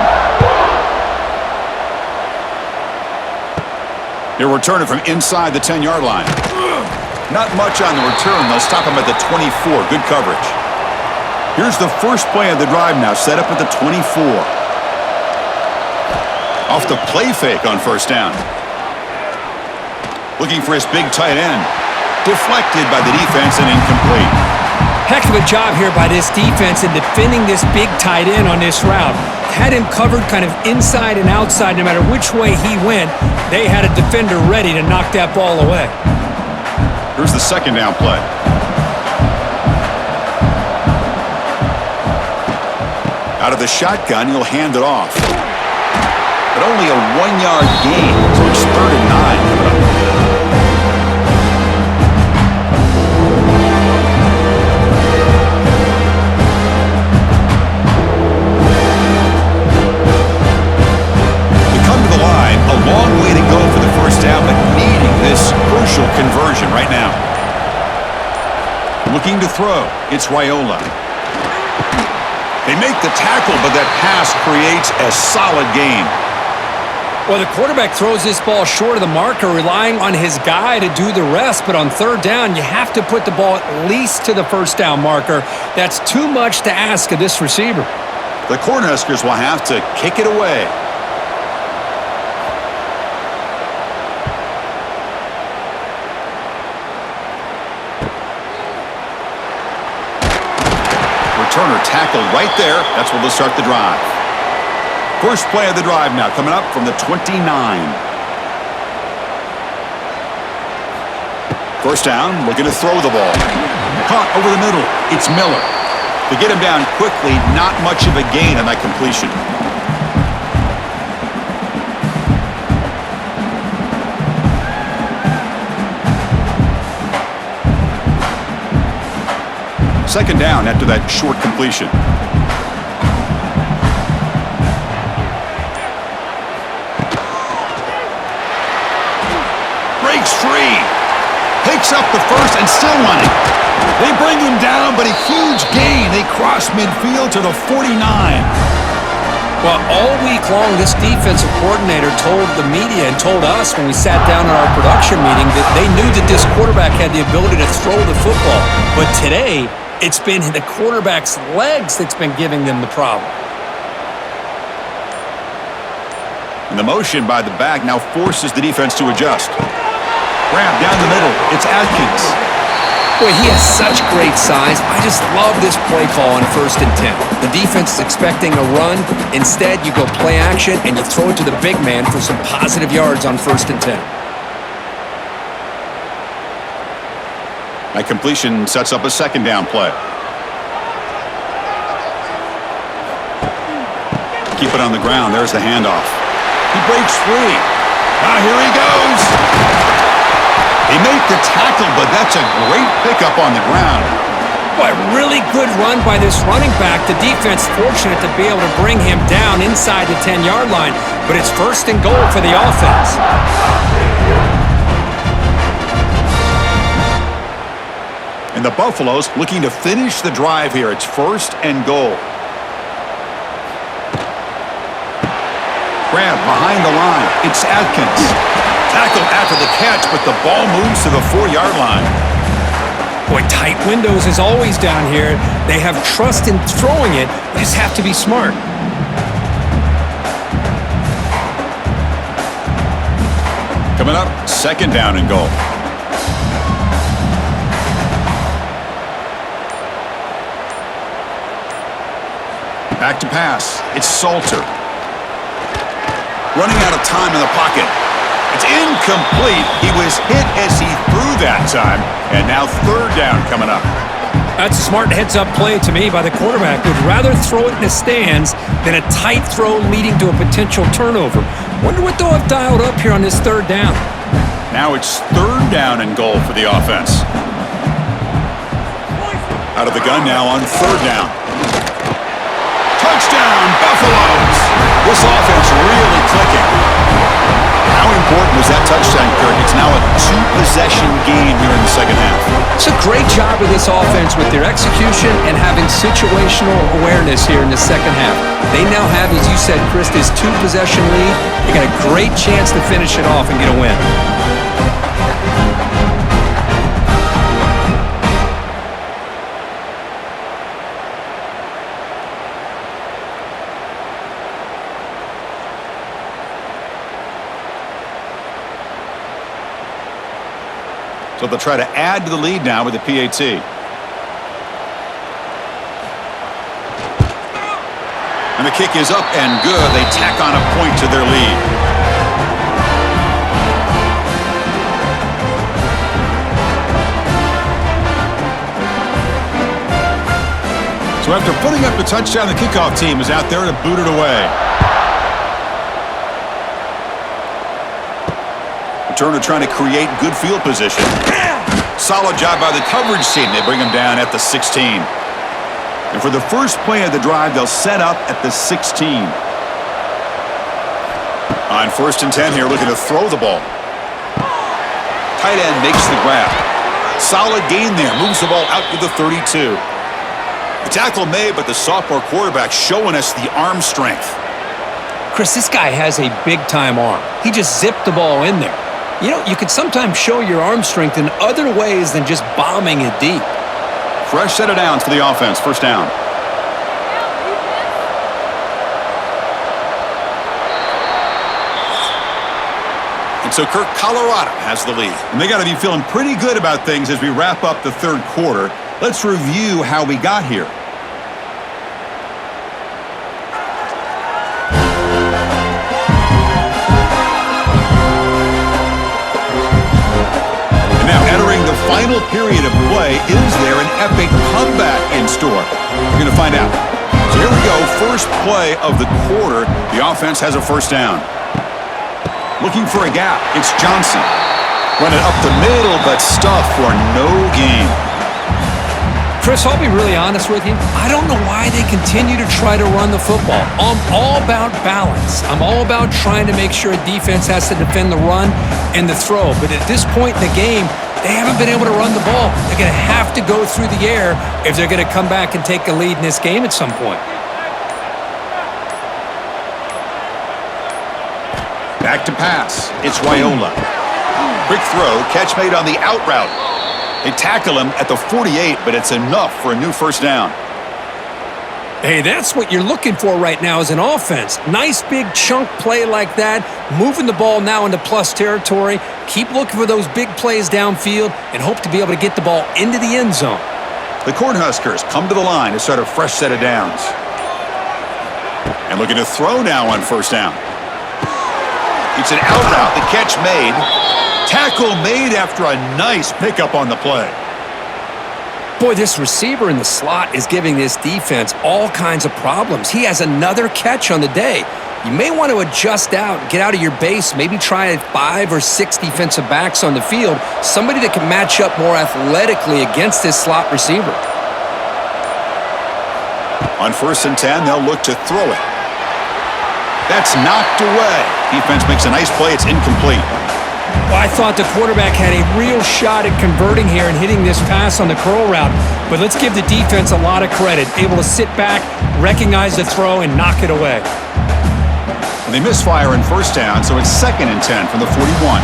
They're returning from inside the 10-yard line. Not much on the return. They'll stop him at the 24. Good coverage. Here's the first play of the drive now, set up at the 24. Off the play fake on first down. Looking for his big tight end. Deflected by the defense and incomplete. Heck of a job here by this defense in defending this big tight end on this route. Had him covered kind of inside and outside no matter which way he went. They had a defender ready to knock that ball away. Here's the second down play. Out of the shotgun, he'll hand it off. But only a 1-yard gain, so it's 3rd and 9 coming up. A long way to go for the first down, but needing this crucial conversion right now. Looking to throw. It's Raiola. They make the tackle, but that pass creates a solid gain. Well, the quarterback throws this ball short of the marker, relying on his guy to do the rest. But on 3rd down, you have to put the ball at least to the first down marker. That's too much to ask of this receiver. The Cornhuskers will have to kick it away. Turner tackled right there. That's where they'll start the drive. First play of the drive now coming up from the 29. First down, looking to throw the ball. Caught over the middle. It's Miller. To get him down quickly, not much of a gain on that completion. Second down after that short completion. Breaks free. Picks up the first and still running. They bring him down, but a huge gain. They cross midfield to the 49. Well, all week long, this defensive coordinator told the media and told us when we sat down in our production meeting that they knew that this quarterback had the ability to throw the football. But today, it's been the quarterback's legs that's been giving them the problem. And the motion by the back now forces the defense to adjust. Grab down the middle. It's Atkins. Boy, he has such great size. I just love this play call on 1st and 10. The defense is expecting a run. Instead, you go play action and you throw it to the big man for some positive yards on 1st and 10. That completion sets up a second down play. Keep it on the ground. There's the handoff. He breaks free. Now here he goes. He made the tackle, but that's a great pickup on the ground. Boy, really good run by this running back. The defense fortunate to be able to bring him down inside the 10-yard line, but it's 1st and goal for the offense. And the Buffaloes looking to finish the drive here. It's 1st and goal. Grab behind the line. It's Atkins. Tackled after the catch, but the ball moves to the 4-yard line. Boy, tight windows is always down here. They have trust in throwing it. They just have to be smart. Coming up, 2nd down and goal. Back to pass. It's Salter. Running out of time in the pocket. It's incomplete. He was hit as he threw that time. And now 3rd down coming up. That's a smart heads-up play to me by the quarterback. Would rather throw it in the stands than a tight throw leading to a potential turnover. Wonder what they'll have dialed up here on this 3rd down. Now it's 3rd down and goal for the offense. Out of the gun now on third down. Touchdown, Buffaloes! This offense really clicking. How important was that touchdown, Kirk? It's now a two-possession game here in the second half. It's a great job of this offense with their execution and having situational awareness here in the second half. They now have, as you said, Chris, this two-possession lead. They got a great chance to finish it off and get a win. So they'll try to add to the lead now with the PAT. And the kick is up and good. They tack on a point to their lead. So after putting up the touchdown, the kickoff team is out there to boot it away. Turner trying to create good field position. Solid job by the coverage team. They bring him down at the 16. And for the first play of the drive, they'll set up at the 16. On 1st and 10 here, looking to throw the ball. Tight end makes the grab. Solid gain there. Moves the ball out to the 32. The tackle made, but the sophomore quarterback showing us the arm strength. Chris, this guy has a big-time arm. He just zipped the ball in there. You know, you can sometimes show your arm strength in other ways than just bombing it deep. Fresh set of downs for the offense. First down. And so Kirk, Colorado has the lead. And they got to be feeling pretty good about things as we wrap up the third quarter. Let's review how we got here. Final period of play. Is there an epic comeback in store? We're going to find out. So here we go. First play of the quarter. The offense has a first down. Looking for a gap. It's Johnson. Running up the middle, but stuff for no gain. Chris, I'll be really honest with you. I don't know why they continue to try to run the football. I'm all about balance. I'm all about trying to make sure a defense has to defend the run and the throw. But at this point in the game, they haven't been able to run the ball. They're going to have to go through the air if they're going to come back and take a lead in this game at some point. Back to pass. It's Raiola. Quick throw. Catch made on the out route. They tackle him at the 48, but it's enough for a new first down. Hey, that's what you're looking for right now as an offense. Nice big chunk play like that, moving the ball now into plus territory. Keep looking for those big plays downfield and hope to be able to get the ball into the end zone. The Cornhuskers come to the line to start a fresh set of downs. And looking to throw now on first down. It's an out route. The catch made. Tackle made after a nice pickup on the play. Boy, this receiver in the slot is giving this defense all kinds of problems. He has another catch on the day. You may want to adjust out, get out of your base, maybe try 5 or 6 defensive backs on the field, somebody that can match up more athletically against this slot receiver. On 1st and 10, they'll look to throw it. That's knocked away. Defense makes a nice play. It's incomplete. Well, I thought the quarterback had a real shot at converting here and hitting this pass on the curl route. But let's give the defense a lot of credit. Able to sit back, recognize the throw, and knock it away. And they misfire in first down, so it's 2nd and 10 from the 41.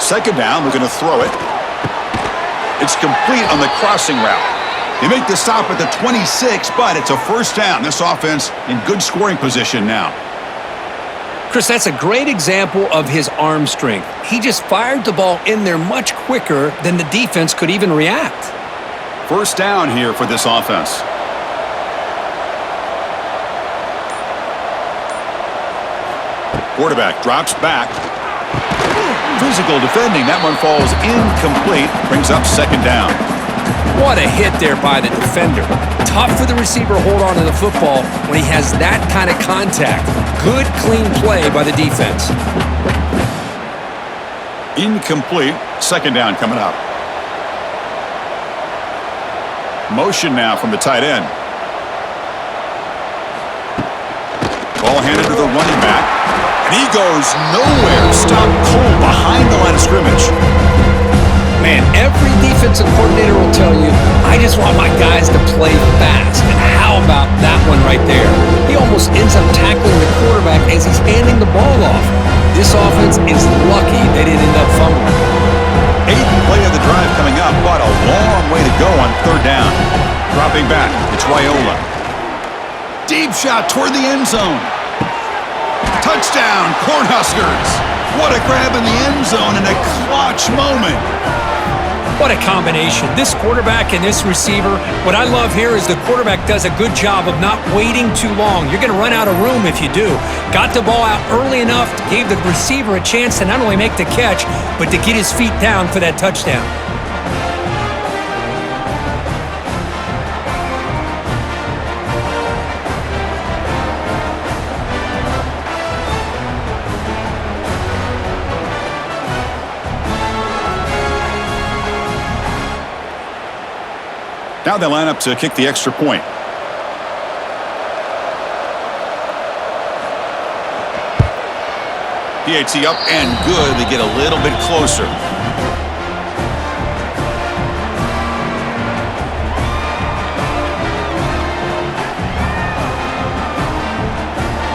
2nd down, looking to throw it. It's complete on the crossing route. They make the stop at the 26, but it's a first down. This offense in good scoring position now. Chris, that's a great example of his arm strength. He just fired the ball in there much quicker than the defense could even react. First down here for this offense. Quarterback drops back. Physical defending. That one falls incomplete. Brings up 2nd down. What a hit there by the defender. Tough for the receiver to hold on to the football when he has that kind of contact. Good, clean play by the defense. Incomplete. 2nd down coming up. Motion now from the tight end. Ball handed to the running back. And he goes nowhere. Stopped cold behind the line of scrimmage. Man, every defensive coordinator will tell you, I just want my guys to play fast. And how about that one right there? He almost ends up tackling the quarterback as he's handing the ball off. This offense is lucky they didn't end up fumbling. 8th play of the drive coming up, but a long way to go on 3rd down. Dropping back, it's Raiola. Deep shot toward the end zone. Touchdown, Cornhuskers. What a grab in the end zone and a clutch moment. What a combination. This quarterback and this receiver. What I love here is the quarterback does a good job of not waiting too long. You're going to run out of room if you do. Got the ball out early enough, gave the receiver a chance to not only make the catch, but to get his feet down for that touchdown. Now they line up to kick the extra point. PAT up and good. They get a little bit closer.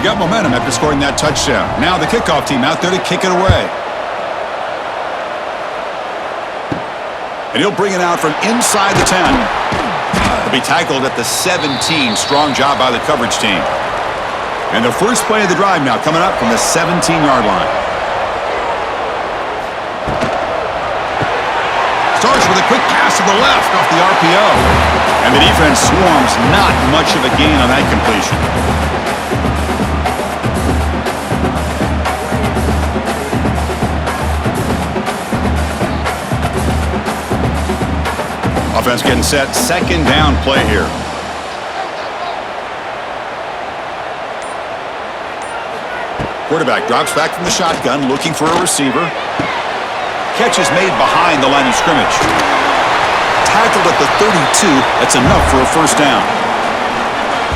Got momentum after scoring that touchdown. Now the kickoff team out there to kick it away. And he'll bring it out from inside the 10. He'll be tackled at the 17. Strong job by the coverage team. And the first play of the drive now coming up from the 17-yard line. Starts with a quick pass to the left off the RPO. And the defense swarms. Not much of a gain on that completion. Offense getting set. 2nd down play here. Quarterback drops back from the shotgun, looking for a receiver. Catch is made behind the line of scrimmage. Tackled at the 32. That's enough for a 1st down.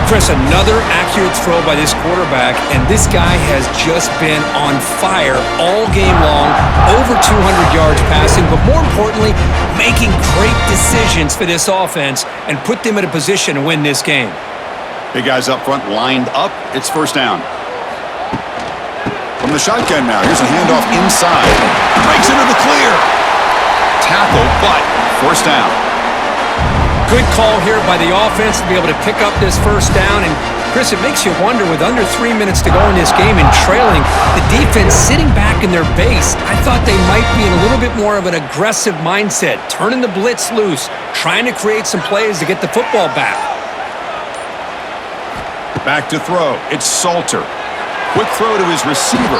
Chris, another accurate throw by this quarterback, and this guy has just been on fire all game long, over 200 yards passing, but more importantly, making great decisions for this offense and put them in a position to win this game. Big guys up front lined up. It's 1st down. From the shotgun now, here's a handoff inside. Breaks into the clear. Tackle, but 1st down. Good call here by the offense to be able to pick up this 1st down. And, Chris, it makes you wonder, with under 3 minutes to go in this game and trailing, the defense sitting back in their base, I thought they might be in a little bit more of an aggressive mindset, turning the blitz loose, trying to create some plays to get the football back. Back to throw. It's Salter. Quick throw to his receiver.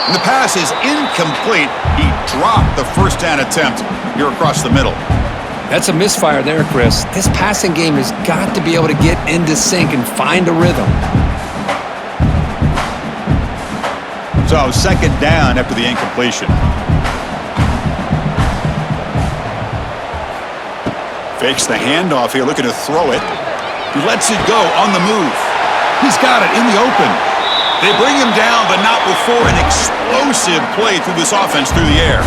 And the pass is incomplete. He dropped the 1st down attempt here across the middle. That's a misfire there, Chris. This passing game has got to be able to get into sync and find a rhythm. So 2nd down after the incompletion. Fakes the handoff here, looking to throw it. He lets it go on the move. He's got it in the open. They bring him down, but not before an explosive play through this offense through the air.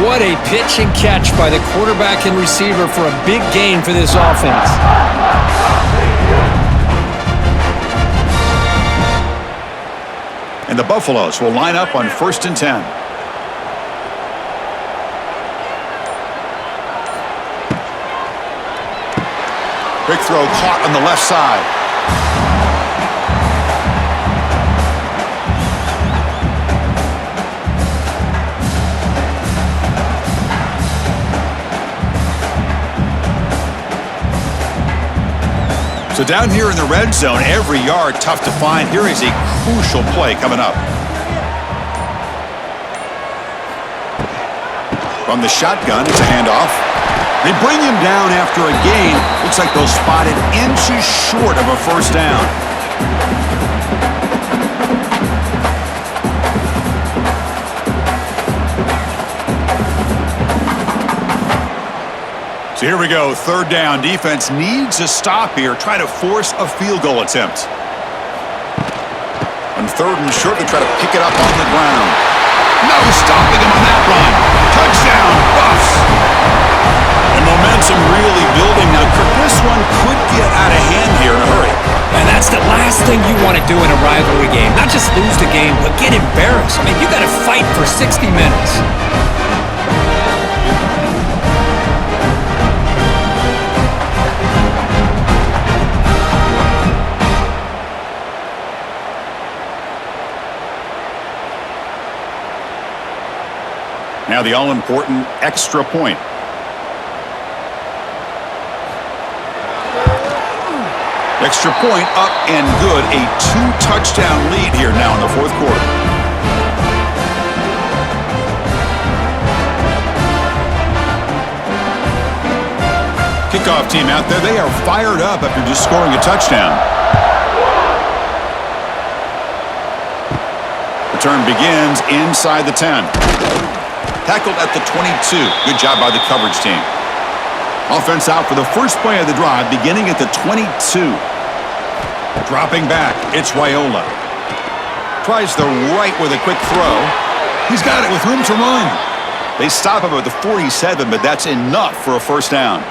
What a pitch and catch by the quarterback and receiver for a big gain for this offense. And the Buffaloes will line up on 1st and 10. Quick throw caught on the left side. So down here in the red zone, every yard tough to find. Here is a crucial play coming up. From the shotgun, it's a handoff. They bring him down after a gain. Looks like they'll spot it inches short of a 1st down. So here we go, third down. Defense needs a stop here, try to force a field goal attempt. On third and short, they try to pick it up on the ground. No stopping him on that run. Touchdown, Buffs. And momentum really building. Now, this one could get out of hand here in a hurry. And that's the last thing you want to do in a rivalry game. Not just lose the game, but get embarrassed. I mean, you got to fight for 60 minutes. Now the all-important extra point. Extra point up and good. A 2-touchdown lead here now in the fourth quarter. Kickoff team out there. They are fired up after just scoring a touchdown. Return begins inside the 10. Tackled at the 22. Good job by the coverage team. Offense out for the first play of the drive, beginning at the 22. Dropping back, it's Raiola. Tries the right with a quick throw. He's got it with room to run. They stop him at the 47, but that's enough for a first down.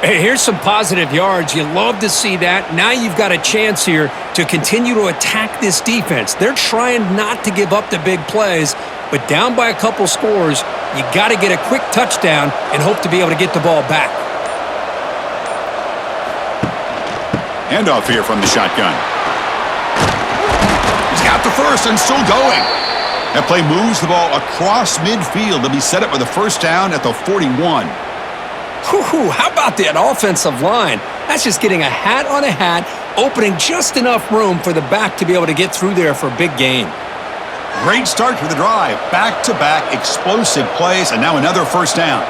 Hey, here's some positive yards. You love to see that. Now you've got a chance here to continue to attack this defense. They're trying not to give up the big plays, but down by a couple scores, you got to get a quick touchdown and hope to be able to get the ball back. Handoff here from the shotgun. He's got the first and still going. That play moves the ball across midfield to be set up with a first down at the 41. Whew, how about that offensive line? That's just getting a hat on a hat, opening just enough room for the back to be able to get through there for a big gain. Great start to the drive. Back-to-back explosive plays, and now another first down.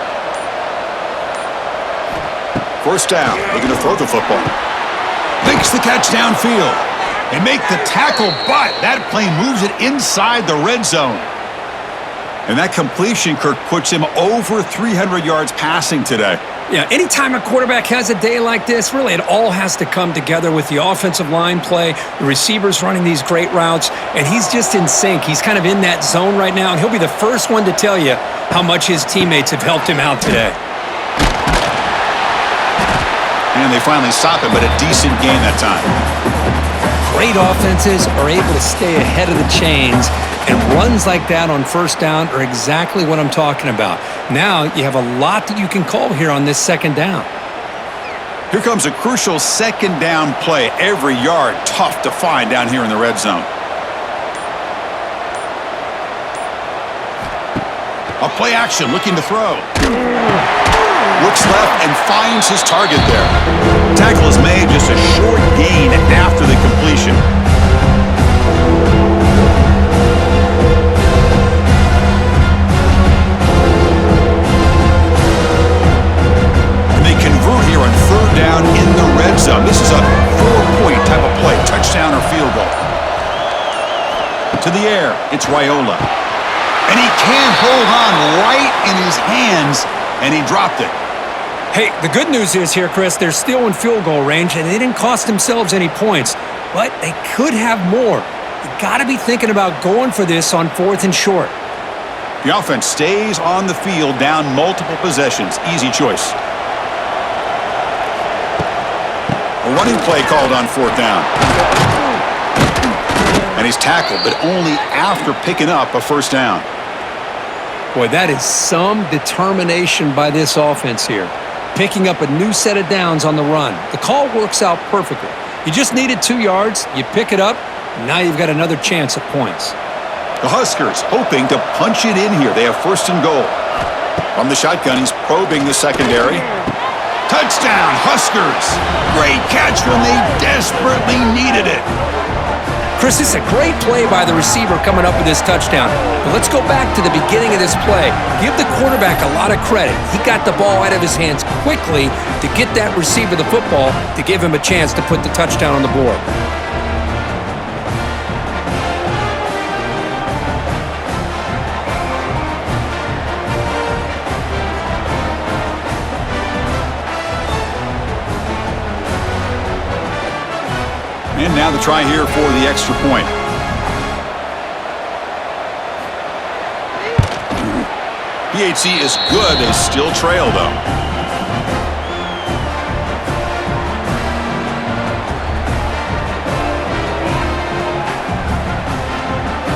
First down, looking to throw the football. Makes the catch downfield. They make the tackle, but that play moves it inside the red zone. And that completion, Kirk, puts him over 300 yards passing today. Yeah, anytime a quarterback has a day like this, really it all has to come together with the offensive line play, the receivers running these great routes, and he's just in sync. He's kind of in that zone right now, and he'll be the first one to tell you how much his teammates have helped him out today. And they finally stop him, but a decent gain that time. Great offenses are able to stay ahead of the chains, and runs like that on first down are exactly what I'm talking about. Now you have a lot that you can call here on this second down. Here comes a crucial second down play. Every yard tough to find down here in the red zone. A play action looking to throw. Looks left and finds his target there. Tackle is made, just a short gain after the completion. Convert here on third down in the red zone. This is a 4-point type of play, touchdown or field goal. To the air, it's Raiola. And he can't hold on right in his hands, and he dropped it. Hey, the good news is here, Chris, they're still in field goal range, and they didn't cost themselves any points, but they could have more. You got to be thinking about going for this on fourth and short. The offense stays on the field, down multiple possessions. Easy choice. A running play called on fourth down. And he's tackled, but only after picking up a first down. Boy, that is some determination by this offense here. Picking up a new set of downs on the run. The call works out perfectly. You just needed 2 yards, you pick it up, and now you've got another chance at points. The Huskers hoping to punch it in here. They have first and goal. From the shotgun, he's probing the secondary. Touchdown, Huskers. Great catch when they desperately needed it. Chris, this is a great play by the receiver coming up with this touchdown. But let's go back to the beginning of this play. Give the quarterback a lot of credit. He got the ball out of his hands quickly to get that receiver the football to give him a chance to put the touchdown on the board. And now the try here for the extra point. PHC is good. They still trail, though.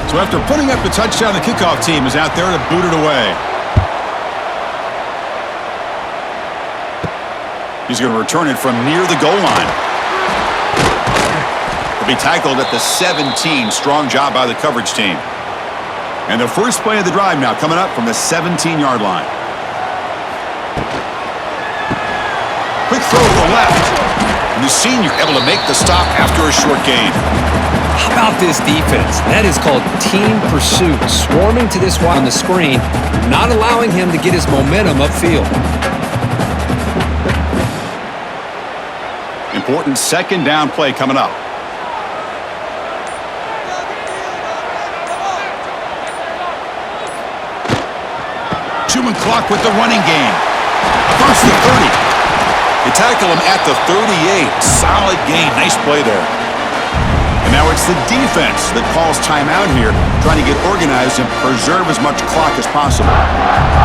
So after putting up the touchdown, the kickoff team is out there to boot it away. He's going to return it from near the goal line. He'll be tackled at the 17. Strong job by the coverage team. And the first play of the drive now coming up from the 17-yard line. Quick throw to the left. And the senior able to make the stop after a short gain. How about this defense? That is called team pursuit. Swarming to this one on the screen, not allowing him to get his momentum upfield. Important second down play coming up. Human clock with the running game. First and 30. You tackle him at the 38. Solid gain. Nice play there. And now it's the defense that calls timeout here, trying to get organized and preserve as much clock as possible.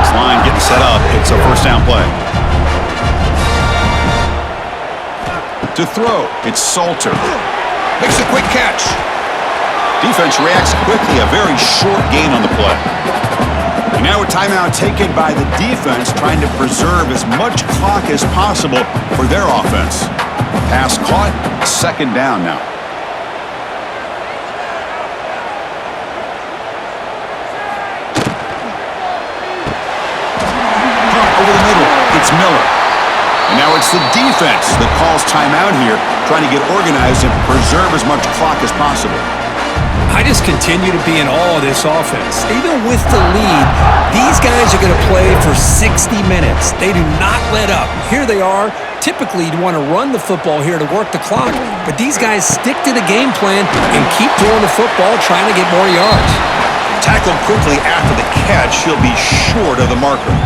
This line getting set up. It's a first down play. To throw, it's Salter. Makes a quick catch. Defense reacts quickly. A very short gain on the play. And now a timeout taken by the defense, trying to preserve as much clock as possible for their offense. Pass caught, second down now. Pump over the middle, it's Miller. And now it's the defense that calls timeout here, trying to get organized and preserve as much clock as possible. I just continue to be in awe of this offense. Even with the lead, these guys are going to play for 60 minutes. They do not let up. Here they are. Typically, you'd want to run the football here to work the clock, but these guys stick to the game plan and keep throwing the football, trying to get more yards. Tackled quickly after the catch. He'll be short of the marker.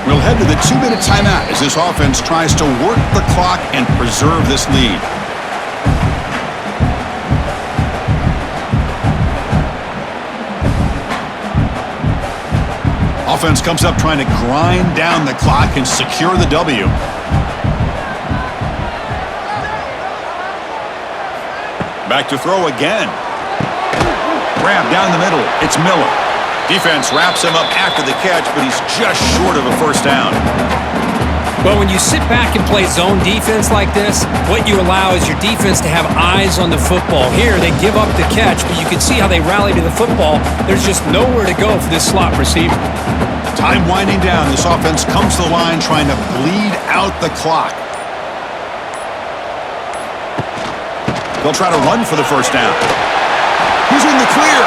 We'll head to the 2-minute timeout as this offense tries to work the clock and preserve this lead. Offense comes up trying to grind down the clock and secure the W. Back to throw again. Grab down the middle. It's Miller. Defense wraps him up after the catch, but he's just short of a first down. Well, when you sit back and play zone defense like this, what you allow is your defense to have eyes on the football. Here, they give up the catch, but you can see how they rally to the football. There's just nowhere to go for this slot receiver. Time winding down. This offense comes to the line trying to bleed out the clock. They'll try to run for the first down. He's in the clear.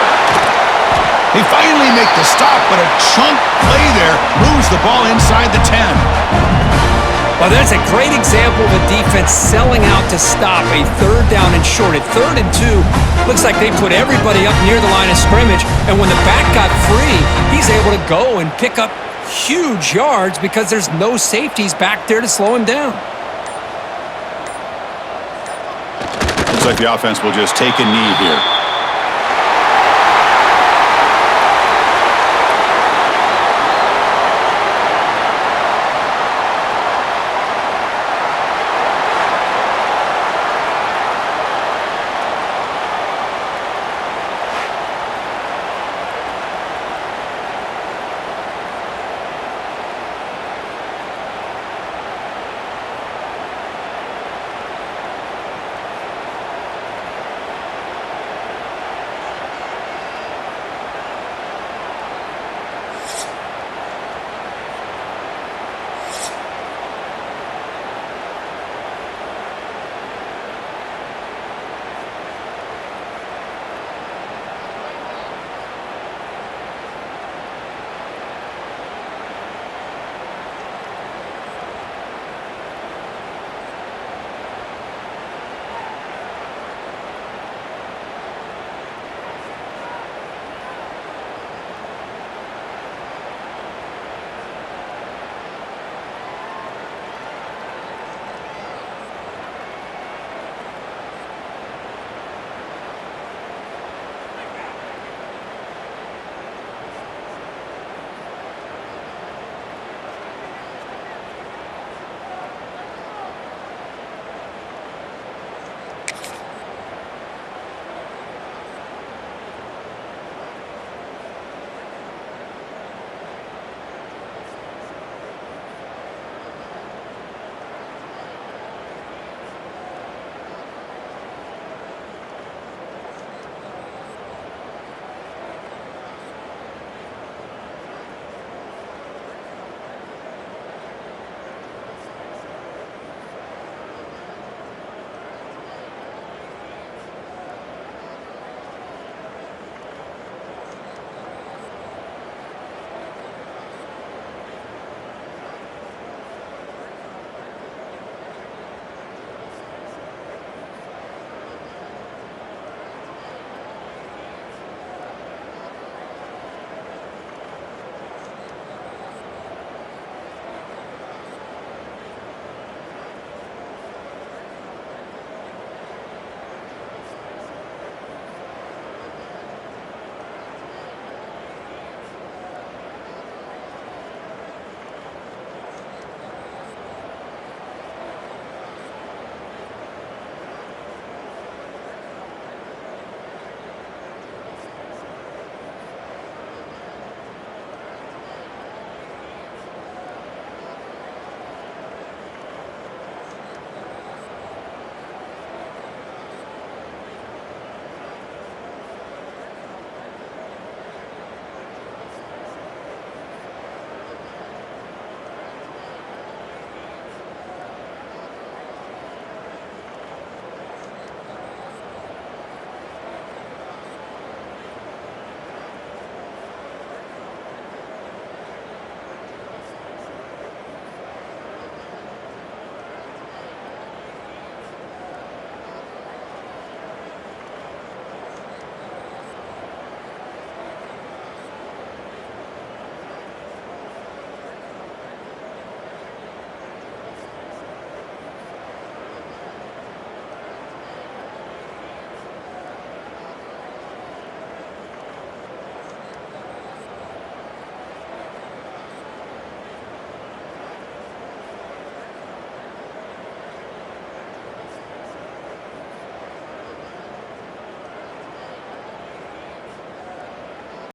They finally make the stop, but a chunk play there moves the ball inside the 10. Well, that's a great example of a defense selling out to stop a third down and short. At 3rd and 2, looks like they put everybody up near the line of scrimmage, and when the back got free, he's able to go and pick up huge yards because there's no safeties back there to slow him down. Looks like the offense will just take a knee here.